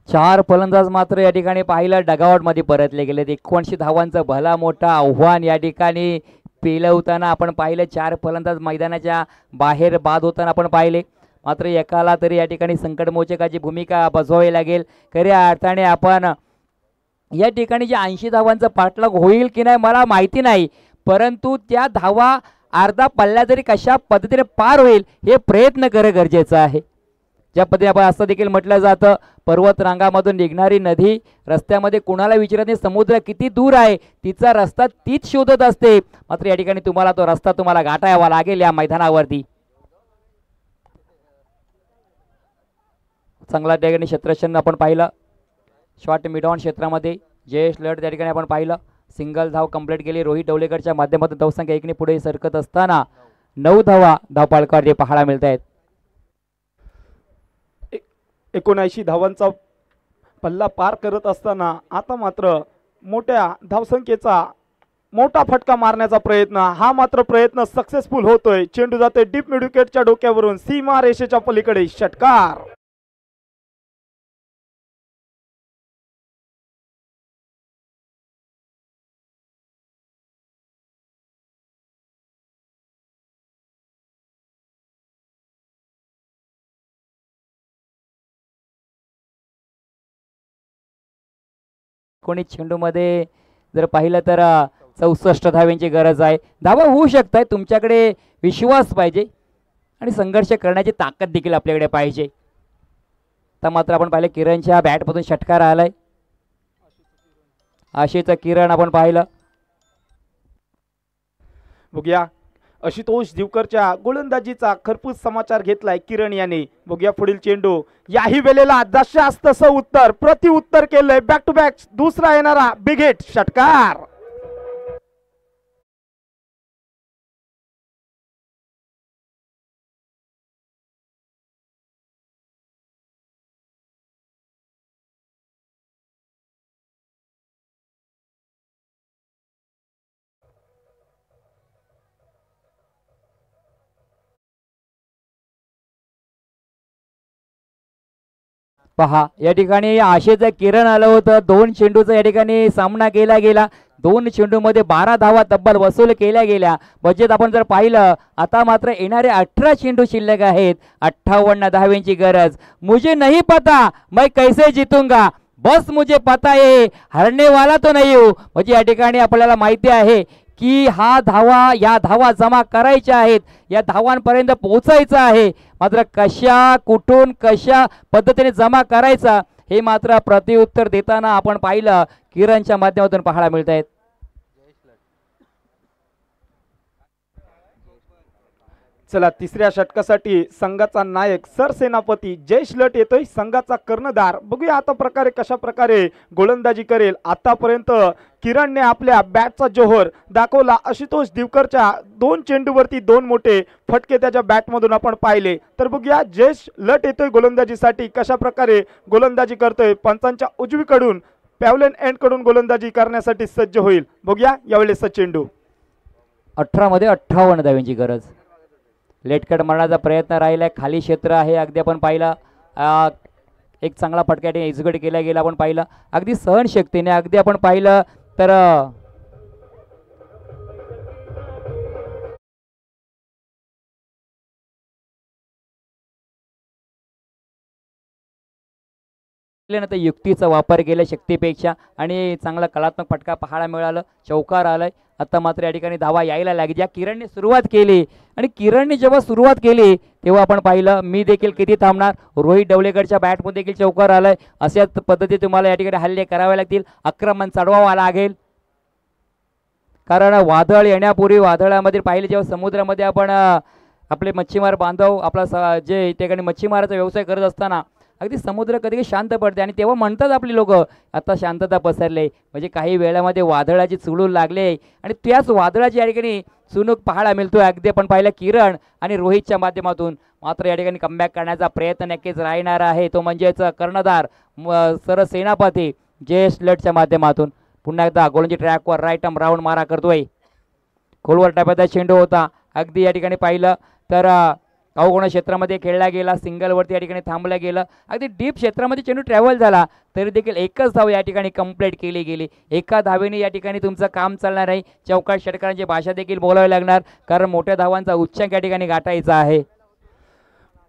चार फलंदाज मात्र या ठिकाणी पाहिलं डगआउट मध्ये परतले गेले. 79 धावांचं भला मोठा आव्हान या ठिकाणी पेलवताना आपण पाहिलं. 4 फलंदाज मैदानाच्या बाहेर बाद होताना आपण पाहिले. मात्र एकाला तरी या ठिकाणी संकटमोचकाची भूमिका बजवावी लागेल. खऱ्या अर्थाने आपण या ठिकाणी जे 80 धावांचा पाठलाग होईल की नाही मला माहिती नाही, परंतु त्या धावा अर्धा पल्ला तरी कशा पद्धतीने पार होईल हे प्रयत्न करणं गरजेचं आहे. ज्या पद्धतीने आपण असं देखील म्हटलं जातं, पर्वत रांगामधून निघणारी नदी रस्त्यामध्ये कुणाला विचारत नाही समुद्र किती दूर आहे, तिचा रस्ता तीच शोधत असते. मात्र या ठिकाणी तुम्हाला तो रस्ता तुम्हाला गाठावा लागेल या मैदानावरती. चांगला त्या ठिकाणी क्षेत्रक्षण आपण पाहिलं. शॉर्ट मिड ऑन क्षेत्रामध्ये जयेश लढ त्या ठिकाणी आपण पाहिलं. सिंगल धाव कंप्लीट केली रोहित डवलेकरच्या माध्यमातून. धावसंख्या 1 ने पुढे सरकत असताना 9 धावा धावपालकावरती पाहायला मिळत आहेत. 79 धावांचा पल्ला पार करत असताना आता मात्र मोठ्या धावसंख्येचा मोठा फटका मारण्याचा प्रयत्न, हा मात्र प्रयत्न सक्सेसफुल होतोय. चेंडू जाते डीप मिड विकेटच्या डोक्यावरून सीमा रेषेच्या पलीकडे, षटकार. कोणी चेंडूमध्ये जर पाहिलं तर 64 धाव्यांची गरज आहे. धावा होऊ शकतात, तुमच्याकडे विश्वास पाहिजे आणि संघर्ष करण्याची ताकद देखील आपल्याकडे पाहिजे. तर मात्र आपण पाहिलं किरणच्या बॅटमधून षटकार आलाय. आशेचं किरण आपण पाहिलं. बघूया आशुतोष दिवकरच्या गोलंदाजीचा खरपूस समाचार घेतलाय किरण याने. बघूया पुढील चेंडू, याही वेळेला जशास तसं उत्तर प्रतिउत्तर केलंय. बॅक टू बॅक दुसरा येणारा बिग हिट, षटकार. पहा या ठिकाणी आशेचं किरण आलं होतं, 2 चेंडूचा या ठिकाणी सामना केला गेला, 2 चेंडूमध्ये 12 धावा तब्बल वसूल केल्या गेल्या. बजेट आपण जर पाहिलं आता मात्र येणारे 18 चेंडू शिल्लक आहेत, 58 धावेंची गरज. मुझे नहीं पता मैं कैसे जीतूंगा, बस मुझे पता है हरने वाला तो नहीं हूं. म्हणजे या ठिकाणी आपल्याला माहिती आहे की या धावा जमा करायच्या आहेत, या धावांपर्यंत पोहोचायचं आहे. मात्र कुठून कशा पद्धतीने जमा करायचा हे मात्र प्रतिउत्तर देताना आपण पाहिलं किरणच्या माध्यमातून पाहायला मिळत आहेत. चला तिसऱ्या षटकासाठी संघाचा नायक सरसेनापती जयेश लट येतोय, संघाचा कर्णधार. बघूया आता प्रकारे कशा प्रकारे गोलंदाजी करेल. आतापर्यंत किरणने आपल्या बॅटचा जोहर दाखवला. आशुतोष दिवकरच्या 2 चेंडूवरती 2 मोठे फटके त्याच्या बॅटमधून आपण पाहिले. तर बघूया जयेश लट येतोय गोलंदाजीसाठी, कशा प्रकारे गोलंदाजी करतोय. पंचांच्या उजवीकडून पॅव्हलियन एंड कडून गोलंदाजी करण्यासाठी सज्ज होईल. बघूया यावेळेसचा चेंडू. 18 मध्ये 58 धावेंची गरज. लेटकट मारण्याचा प्रयत्न राहिलाय, खाली क्षेत्र आहे. अगदी आपण पाहिला एक चांगला फटका एक्झिक्यूट केला गेला, आपण पाहिलं अगदी सहनशक्तीने. अगदी आपण पाहिलं तर युक्तीचा वापर केला शक्तीपेक्षा आणि चांगला कलात्मक फटका पाहायला मिळाला, चौकार आलाय. आता मात्र या ठिकाणी धावा यायला लागली. ज्या किरणने सुरुवात केली आणि किरणने जेव्हा सुरुवात केली तेव्हा आपण पाहिलं मी देखील किती थांबणार. रोहित डवलेकरच्या बॅटमध्ये देखील चौकार आलाय. अशाच पद्धतीने तुम्हाला या ठिकाणी हल्ले करावे लागतील, आक्रमण चढवावं लागेल. कारण वादळ येण्यापूर्वी वादळामध्ये पाहिले जेव्हा समुद्रामध्ये आपण आपले मच्छीमार बांधव आपला जे ठिकाणी मच्छीमाराचा व्यवसाय करत असताना अगदी समुद्र कधी शांत पडते आणि तेव्हा म्हणतात आपली लोक आता शांतता पसरले. म्हणजे काही वेळामध्ये वादळाची चुळून लागले आणि त्याच वादळाची या ठिकाणी चुणूक पाहायला मिळतोय. अगदी आपण पाहिलं किरण आणि रोहितच्या माध्यमातून. मात्र या ठिकाणी कमबॅक करण्याचा प्रयत्न नक्कीच राहणार आहे, तो म्हणजेच कर्णधार सरसेनापती जयेश लटच्या माध्यमातून. पुन्हा एकदा गोलंदाजी ट्रॅकवर राईट आर्म राऊंड मारा करतोय. खोलवर टप्प्याचा चेंडू होता. अगदी या ठिकाणी पाहिलं तर अवगुण क्षेत्रामध्ये खेळला गेला, सिंगलवरती या ठिकाणी थांबला गेलं. अगदी डीप क्षेत्रामध्ये चेंडू ट्रॅव्हल झाला तरी देखील एकच धाव या ठिकाणी कंप्लीट केली गेली. एका धावेने या ठिकाणी तुमचं काम चालणार नाही. चौकार षटकारांची भाषा देखील बोलावी लागणार, कारण मोठ्या धावांचा उच्चांक या ठिकाणी गाठायचा आहे.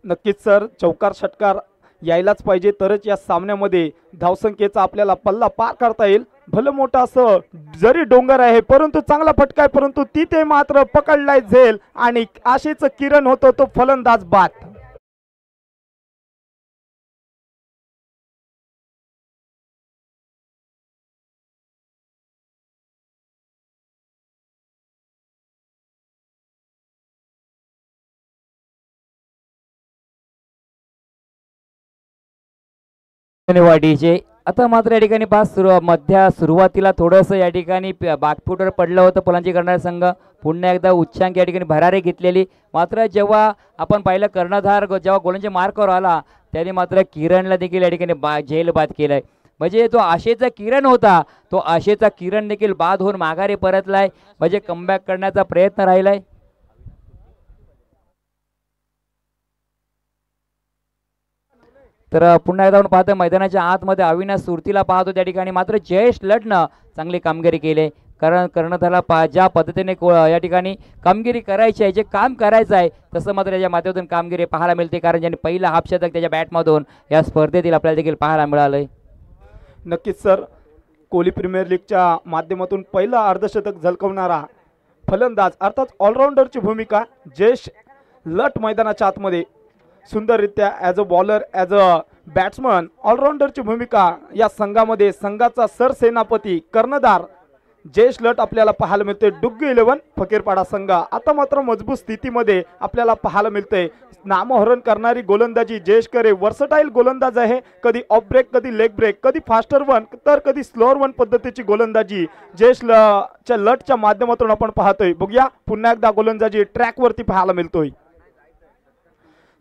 नक्कीच सर, चौकार षटकार यायलाच पाहिजे, तरच या सामन्यामध्ये धावसंख्येचा आपल्याला पल्ला पार करता येईल. भलं मोठं असं जरी डोंगर आहे परंतु चांगला फटका आहे, परंतु तिथे मात्र पकडलाय झेल आणि आशेचं किरण होतं तो फलंदाज बाद. वाढीचे आता मात्र या ठिकाणी सुरुवातीला थोडंसं या ठिकाणी बागफुटवर पडलं होतं पोलांची करणारा संघ. पुन्हा एकदा उच्चांक या ठिकाणी भरारी घेतलेली. मात्र जेव्हा आपण पाहिलं कर्णधार जेव्हा गोलंदाजी मार्कवर आला त्याने मात्र किरणला देखील या ठिकाणी झेल बाद केलाय. म्हणजे जो आशेचा किरण होता तो आशेचा किरण देखील बाद होऊन माघारी परतलाय. म्हणजे कमबॅक करण्याचा प्रयत्न राहिलाय. तर पुन्हा एकदा आपण पाहतो मैदानाच्या आतमध्ये अविनाश सुरतीला पाहतो त्या ठिकाणी. मात्र जयेश लटनं चांगली कामगिरी केली, कारण कर्णधाराला ज्या पद्धतीने या ठिकाणी कामगिरी करायची आहे, जे काम करायचं आहे तसं मात्र याच्या माध्यमातून कामगिरी पाहायला मिळते. कारण ज्यांनी पहिला हाफ शतक त्याच्या बॅटमधून या स्पर्धेतील आपल्याला देखील पाहायला मिळालंय. नक्कीच सर, कोहली प्रीमियर लीगच्या माध्यमातून पहिला अर्धशतक झळकवणारा फलंदाज अर्थात ऑलराऊंडरची भूमिका जयेश लट मैदानाच्या आतमध्ये सुंदररित्या as a bowler as a batsman ऑलराऊंडरची भूमिका या संघामध्ये संघाचा सरसेनापती कर्णधार जयेश लट आपल्याला पाहायला मिळते. डुग्गू 11 फकीरपाडा संघ आता मात्र मजबूत स्थितीमध्ये आपल्याला पाहायला मिळते. नामोहरण करणारी गोलंदाजी जयेश करे वर्सटाईल गोलंदाज आहे. कधी ऑफ ब्रेक, कधी लेग ब्रेक, कधी फास्टर वन तर कधी स्लोअर वन पद्धतीची गोलंदाजी जयेश लटच्या माध्यमातून आपण पाहतोय. बघूया पुन्हा एकदा गोलंदाजी ट्रॅकवरती पाहायला मिळतोय.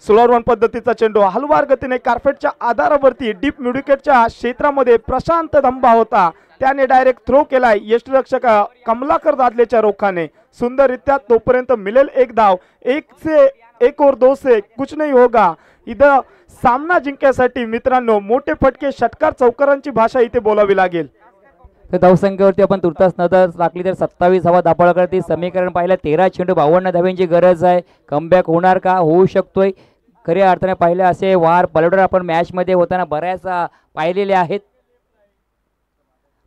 स्लोअर वन पद्धतीचा चेंडू हलवार गतीने कार्पेटच्या आधारावरती डीप मिडविकेटच्या क्षेत्रामध्ये प्रशांत धंबा होता, त्याने डायरेक्ट थ्रो केलाय यष्टिरक्षक कमलाकर दादलेच्या रोखाने. सुंदररित्या तोपर्यंत मिळेल एक धाव. 1 से 1 और 2 से कुछ नहीं होगा. इथं सामना जिंकण्यासाठी मित्रांनो मोठे फटके, षटकार, चौकारांची भाषा इथे बोलावी लागेल. तर धावसंख्येवरती आपण तुर्तास नजर टाकली तर 27 धावा धापळ करते. समीकरण पाहिलं 13 चेंडू 52 धाव्यांची गरज आहे. कमबॅक होणार का? होऊ शकतोय. खऱ्या अर्थाने पाहिले असे वार पलटवर आपण मॅच मध्ये होताना बऱ्याच पाहिलेले आहेत.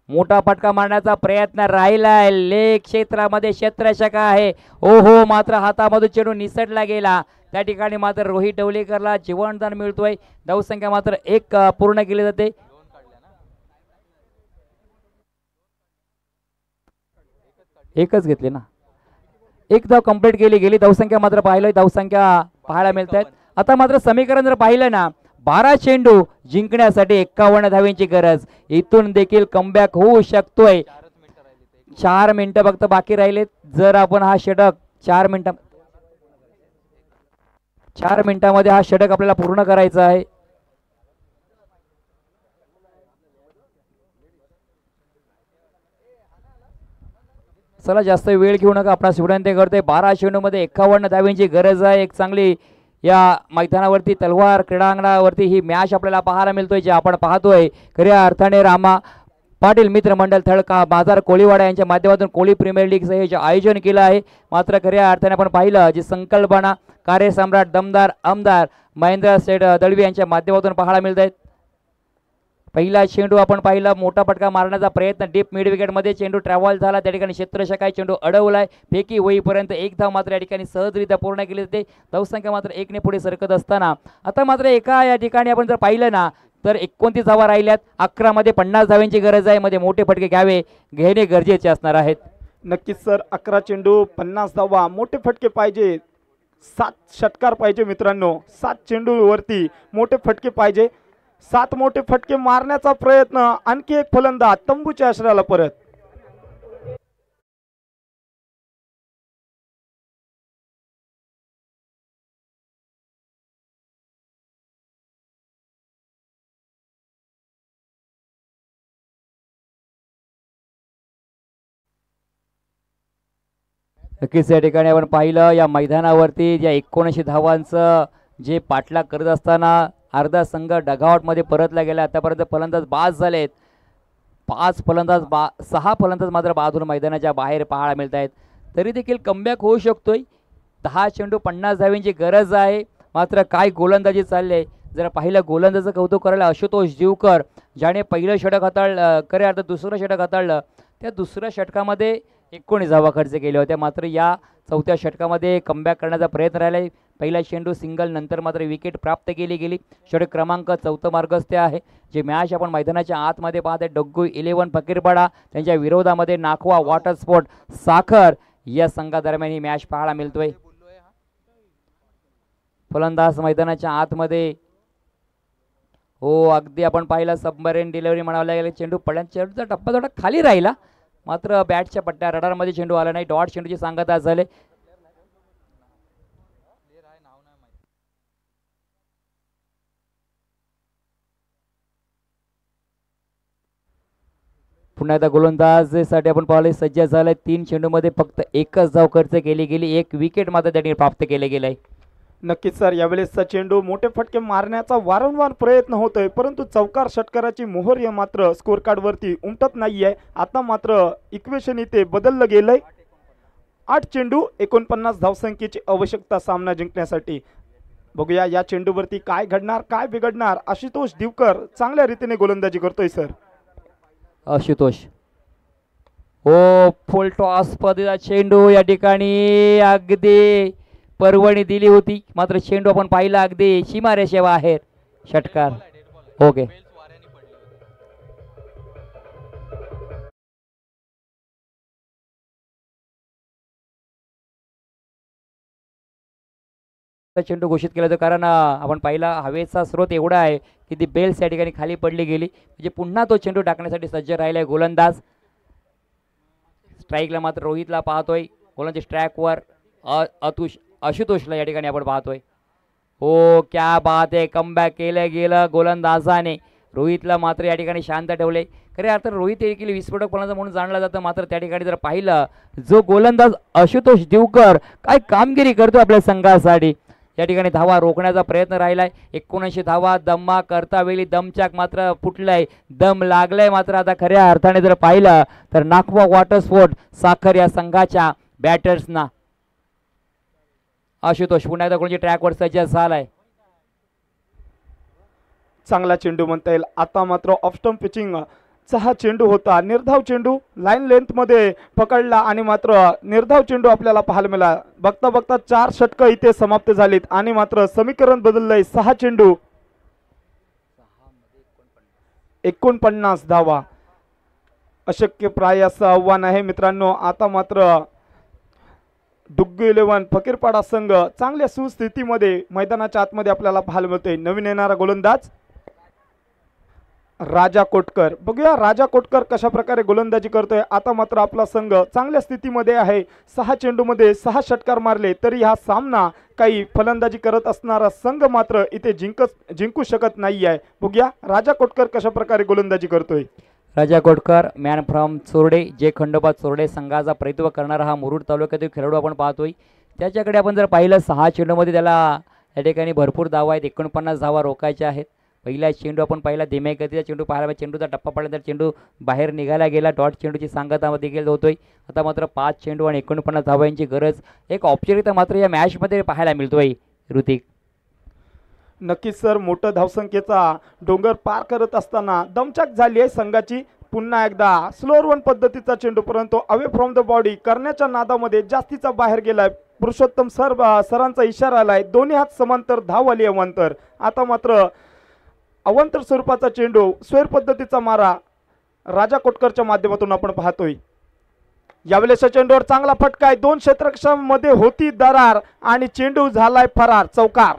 मोठा फटका मारण्याचा प्रयत्न राहिलाय. लेग क्षेत्रामध्ये क्षेत्ररक्षक आहे. ओहो, मात्र हातामधून चेंडू निसटला गेला. त्या ठिकाणी मात्र रोहित ढवळीकरला जीवनदान मिळतोय. धावसंख्या मात्र 1 पूर्ण केली जाते. एकच घेतले ना, 1 धाव कंप्लीट केली गेली. धावसंख्या मात्र पाहिलं, धावसंख्या पाहायला मिळत आहेत. आता मात्र समीकरण जर पाहिलं ना, 12 चेंडू जिंकण्यासाठी 51 धाव्यांची गरज. इथून देखील कमबॅक होऊ शकतोय. 4 मिनिटं फक्त बाकी राहिलेत. जर आपण हा षटक 4 मिनिटांमध्ये हा षटक आपल्याला पूर्ण करायचा आहे. चला जास्त वेळ घेऊ नका, आपणास विनंती करतोय. 12 चेंडूमध्ये 51 धाव्यांची गरज आहे. एक चांगली या मैदानावरती तलवार क्रीडांगणावरती ही मॅच आपल्याला पाहायला मिळतोय, जे आपण पाहतोय. खऱ्या अर्थाने रामा पाटील मित्रमंडळ थळका बाजार कोळीवाडा यांच्या माध्यमातून कोळी प्रीमियर लीगचं हे जे आयोजन केलं आहे. मात्र खऱ्या अर्थाने आपण पाहिलं जी संकल्पना कार्यसम्राट दमदार आमदार महेंद्र सेठ दळवी यांच्या माध्यमातून पाहायला मिळत आहेत. पहिला चेंडू आपण पाहिला, मोठा फटका मारण्याचा प्रयत्न डीप मिड विकेटमध्ये चेंडू ट्रॅव्हल झाला. त्या ठिकाणी क्षेत्ररक्षक चेंडू अडवलाय. फेकी होईपर्यंत 1 धाव मात्र या ठिकाणी सहजरित्या पूर्ण केली जाते. धावसंख्या मात्र 1 ने पुढे सरकत असताना आता मात्र एका या ठिकाणी आपण जर पाहिलं ना, तर 29 धावा राहिल्यात. 11 मध्ये 50 धाव्यांची गरज आहे. मध्ये मोठे फटके घेणे गरजेचे असणार आहेत. नक्कीच सर, 11 चेंडू 50 धावा, मोठे फटके पाहिजे, 7 षटकार पाहिजे मित्रांनो. 7 चेंडूवरती मोठे फटके पाहिजे. 7 मोठे फटके मारण्याचा प्रयत्न. आणखी एक फलंदाज तंबूच्या आश्रयाला परत. नक्कीच या ठिकाणी आपण पाहिलं या मैदानावरती ज्या 79 धावांचं जे पाठलाग करत असताना अर्धा संघ डगआउटमध्ये परतला गेला. आतापर्यंत फलंदाज बाद झालेत. 6 फलंदाज मात्र बाजूला मैदानाच्या बाहेर पाहायला मिळत आहेत. तरी देखील कमबॅक होऊ शकतोय. 10 चेंडू 50 धाव्यांची गरज आहे. मात्र काय गोलंदाजी चालले. जर पाहिलं गोलंदाजाचं कौतुक करायला आशुतोष दिवकर, ज्याने पहिलं षटक हाताळलं, खरे अर्थ दुसरं षटक हाताळलं. त्या दुसऱ्या षटकामध्ये 19 धावा खर्च केल्या होत्या. मात्र या चौथ्या षटकामध्ये कमबॅक करण्याचा प्रयत्न राहिला. पहिला चेंडू सिंगल, नंतर मात्र विकेट प्राप्त केली गेली. षटक क्रमांक 4 मार्गस्थ आहे. जे मॅच आपण मैदानाच्या आतमध्ये पाहते, डग्गू 11 फकीरपाडा त्यांच्या विरोधामध्ये नाखवा वॉटर स्पोर्ट साखर या संघादरम्यान ही मॅच पाहायला मिळतोय. फलंदाज मैदानाच्या आतमध्ये. हो, अगदी आपण पाहिलं सबमरीन डिलिव्हरी म्हणावं लागेल. चेंडू चेंडूचा टप्पा थोडा खाली राहिला. मात्र बॅटच्या पट्ट्या रडारमध्ये चेंडू आला नाही. डॉट चेंडूची सांगता झाले. पुन्हा एकदा गोलंदाजीसाठी आपण पाहिले सज्ज झालाय. 3 चेंडूमध्ये फक्त 1च धाव खर्च केली गेली. 1 विकेट मात्र त्यांनी प्राप्त केले गेले. नक्कीच सर, यावेळेसचा चेंडू मोठे फटके मारण्याचा वारंवार प्रयत्न होतोय, परंतु चौकार षटकाराची मोहर हे मात्र स्कोर कार्डवरती उमटत नाहीये. आता मात्र इक्वेशन इथे बदललं गेलंय. 8 चेंडू 49 धावसंख्येची आवश्यकता सामना जिंकण्यासाठी. बघूया या चेंडूवरती काय घडणार, काय बिघडणार. आशुतोष दिवकर चांगल्या रीतीने गोलंदाजी करतोय सर. आशुतोष हो, फुल टॉस पद्धतीचा चेंडू या ठिकाणी अगदी परवणी दिली होती. मात्र चेंडू आपण पाहिला अगदी सीमारेषे बाहेर. षटकार. ओके, चेंडू घोषित केला होता, कारण आपण पाहिला हवेचा स्रोत एवढा आहे की ती बेल्स या ठिकाणी खाली पडली गेली. म्हणजे पुन्हा तो चेंडू टाकण्यासाठी सज्ज राहिलाय गोलंदाज. स्ट्राईकला मात्र रोहितला पाहतोय. गोलंदाज ट्रॅकवर आशुतोषला या ठिकाणी आपण पाहतोय. हो, क्या बात आहे. कमबॅक केलं गेलं गोलंदाजाने. रोहितला मात्र या ठिकाणी शांत ठेवले. खरे अर्थ रोहित देखील विस्फोटक फलंदाज म्हणून जाणला जातं. मात्र त्या ठिकाणी जर पाहिलं जो गोलंदाज आशुतोष दिवकर काय कामगिरी करतो आपल्या संघासाठी. या ठिकाणी धावा रोखण्याचा प्रयत्न राहिलाय. 79 धावा दम्मा करता वेळी दमचाक मात्र फुटलाय, दम लागलाय. मात्र आता खऱ्या अर्थाने जर पाहिलं तर नागवा वॉटर स्पोर्ट साखर या संघाच्या बॅटर्सना आशुतोष पुन्हा एकदा कोणची ट्रॅकवर सज्ज झालाय. चांगला चेंडू म्हणता येईल. आता मात्र ऑफ स्टंप पिचिंग हा चेंडू होता, निर्धाव चेंडू लाईन लेंथ मध्ये पकडला आणि मात्र निर्धाव चेंडू आपल्याला पाहायला मिळाला. बघता बघता 4 षटकं इथे समाप्त झालीत आणि मात्र समीकरण बदललंय. 6 चेंडू 49 धावा. अशक्य प्राय असं आव्हान आहे मित्रांनो. आता मात्र डुग्गू 11 फकीरपाडा संघ चांगल्या सुस्थितीमध्ये मैदानाच्या आतमध्ये आपल्याला पाहायला मिळतोय. नवीन येणारा गोलंदाज राजा कोटकर. बघूया राजा कोटकर कशा प्रकारे गोलंदाजी करतोय. आता मात्र आपला संघ चांगल्या स्थितीमध्ये आहे. 6 चेंडूमध्ये 6 षटकार मारले तरी हा सामना काही फलंदाजी करत असणारा संघ मात्र इथे जिंकू शकत नाही आहे. बघूया राजा कोटकर कशा प्रकारे गोलंदाजी करतोय. राजा कोटकर मॅन फ्रॉम चोरडे, जे खंडोबा चोरडे संघाचा प्रतिनिधित्व करणारा हा मुरुड तालुक्यातील खेळाडू आपण पाहतोय. त्याच्याकडे आपण जर पाहिलं 6 चेंडूमध्ये त्याला या ठिकाणी भरपूर धावा आहेत, 49 धावा रोखायच्या आहेत. पहिला चेंडू आपण पाहिला धीम्या गतीचा चेंडू पाहायला, चेंडूचा टप्पा पडल्यानंतर चेंडू बाहेर निघायला गेला. डॉट चेंडूची सांगता देखील होतोय. आता मात्र 5 चेंडू आणि 49 धावांची गरज, एक औपचारिकता मात्र या मॅचमध्ये पाहायला मिळतोय. ऋतिक नक्कीच सर, मोठं धावसंख्येचा डोंगर पार करत असताना दमछाक झाली आहे संघाची. पुन्हा एकदा स्लोअर वन पद्धतीचा चेंडू, परंतु अवे फ्रॉम द बॉडी करण्याच्या नादामध्ये जास्तीचा बाहेर गेलाय. पुरुषोत्तम सरांचा इशारा आलाय. दोन्ही हात समांतर धाव आली अवांतर. आता मात्र अवांतर स्वरूपाचा चेंडू स्वेर पद्धतीचा मारा राजा कोटकरच्या माध्यमातून आपण पाहतोय. यावेळेस चेंडूवर चांगला फटका आहे. 2 क्षेत्ररक्षामध्ये होती दरार आणि चेंडू झालाय फरार. चौकार.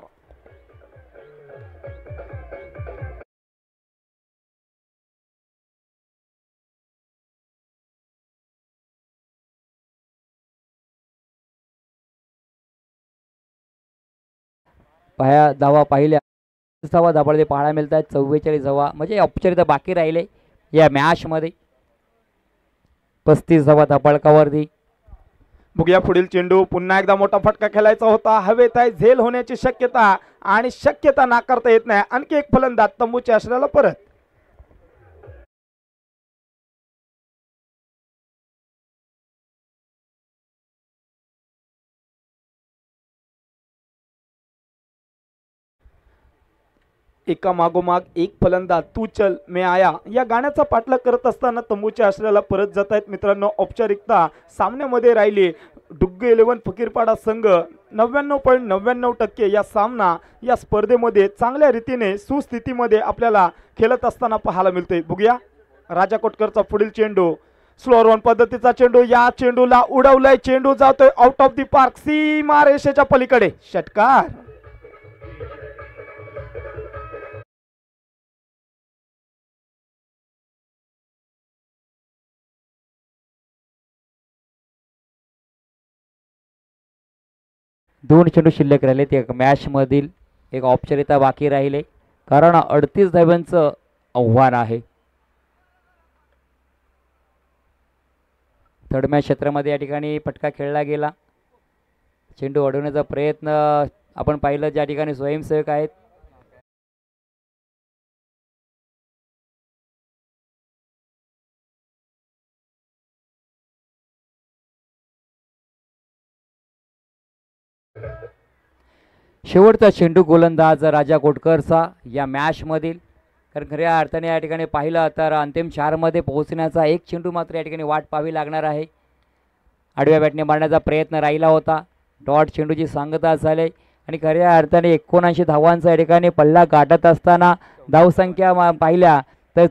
पाया धावा पाहिल्या, धावा धाबाळते पाहायला मिळत आहेत. 44 धावा म्हणजे औपचारिकता बाकी राहिले या मॅचमध्ये. 35 धावा धापळकावरती. बघूया पुढील चेंडू. पुन्हा एकदा मोठा फटका खेळायचा होता. हवेत आहे, झेल होण्याची शक्यता आणि शक्यता नाकारता येत नाही. आणखी एक फलंदाज तंबूच्या आश्रयाला परत. एका मागोमाग एक फलंदाज तू चल मैं आया या गाण्याचा पाठलाग करत असताना तंबूच्या आश्रयाला परत जात आहेत मित्रांनो. औपचारिकता सामन्यामध्ये राहिली. डुग्गू 11 फकीरपाडा संघ 99.99% या सामना या स्पर्धेमध्ये चांगल्या रीतीने सुस्थितीमध्ये आपल्याला खेळत असताना पाहायला मिळतोय. बघूया राजा कोटकरचा पुढील चेंडू. स्लोअर वन पद्धतीचा चेंडू. या चेंडूला उडवलाय. चेंडू जातोय आउट ऑफ दी पार्क, सीमा रेषेच्या पलीकडे. षटकार. दोन चेंडू शिल्लक राहिले. ते मॅच मधील एक औपचारिकता बाकी राहिले, कारण 38 धावांचं आव्हान आहे. थर्ड क्षेत्रामध्ये या ठिकाणी फटका खेळला गेला. चेंडू अडवण्याचा प्रयत्न आपण पाहिलं. ज्या ठिकाणी स्वयंसेवक आहेत शेवटचा चेंडू गोलंदाज राजा कोटकरचा या मॅच मधील. कारण खऱ्या अर्थाने या ठिकाणी पाहिलं तर अंतिम 4 मध्ये पोहोचण्याचा एक चेंडू मात्र या ठिकाणी वाट पाहावी लागणार आहे. आडव्या बॅटने मारण्याचा प्रयत्न राहिला होता. डॉट चेंडूची सांगता झाली आणि खऱ्या अर्थाने 79 धावांचा या ठिकाणी पल्ला गाठत असताना धावसंख्या पाहिल्या तर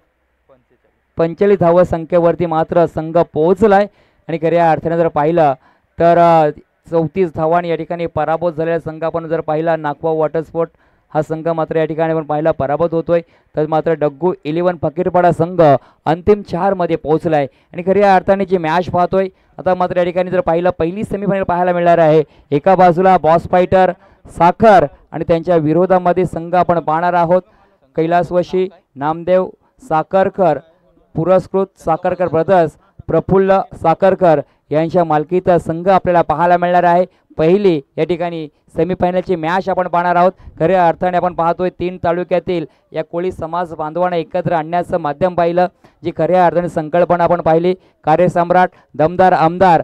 45 धाव संख्येवरती मात्र संघ पोहोचलाय. आणि खऱ्या अर्थाने जर पाहिलं तर 34 धावांनी या ठिकाणी पराभूत झालेला संघ आपण जर पाहिला नागवा वॉटर स्पोर्ट हा संघ मात्र या ठिकाणी आपण पाहिला पराभूत होतोय. तर मात्र डग्गू 11 फकीरपाडा संघ अंतिम 4 मध्ये पोहोचलाय. आणि खऱ्या अर्थाने जी मॅच पाहतोय आता मात्र या ठिकाणी जर पाहिलं पहिली सेमीफायनल पाहायला मिळणार आहे. एका बाजूला बॉस फायटर साखर आणि त्यांच्या विरोधामध्ये संघ आपण पाहणार आहोत. कैलासवशी नामदेव साखरकर पुरस्कृत साखरकर ब्रदर्स प्रफुल्ल साखरकर यांच्या मालकीचा संघ आपल्याला पाहायला मिळणार आहे. पहिली या ठिकाणी सेमीफायनलची मॅच आपण पाहणार आहोत. खऱ्या अर्थाने आपण पाहतोय 3 तालुक्यातील या कोळी समाज बांधवांना एकत्र आणण्याचं माध्यम पाहिलं, जी खऱ्या अर्थाने संकल्पना आपण पाहिली. कार्यसम्राट दमदार आमदार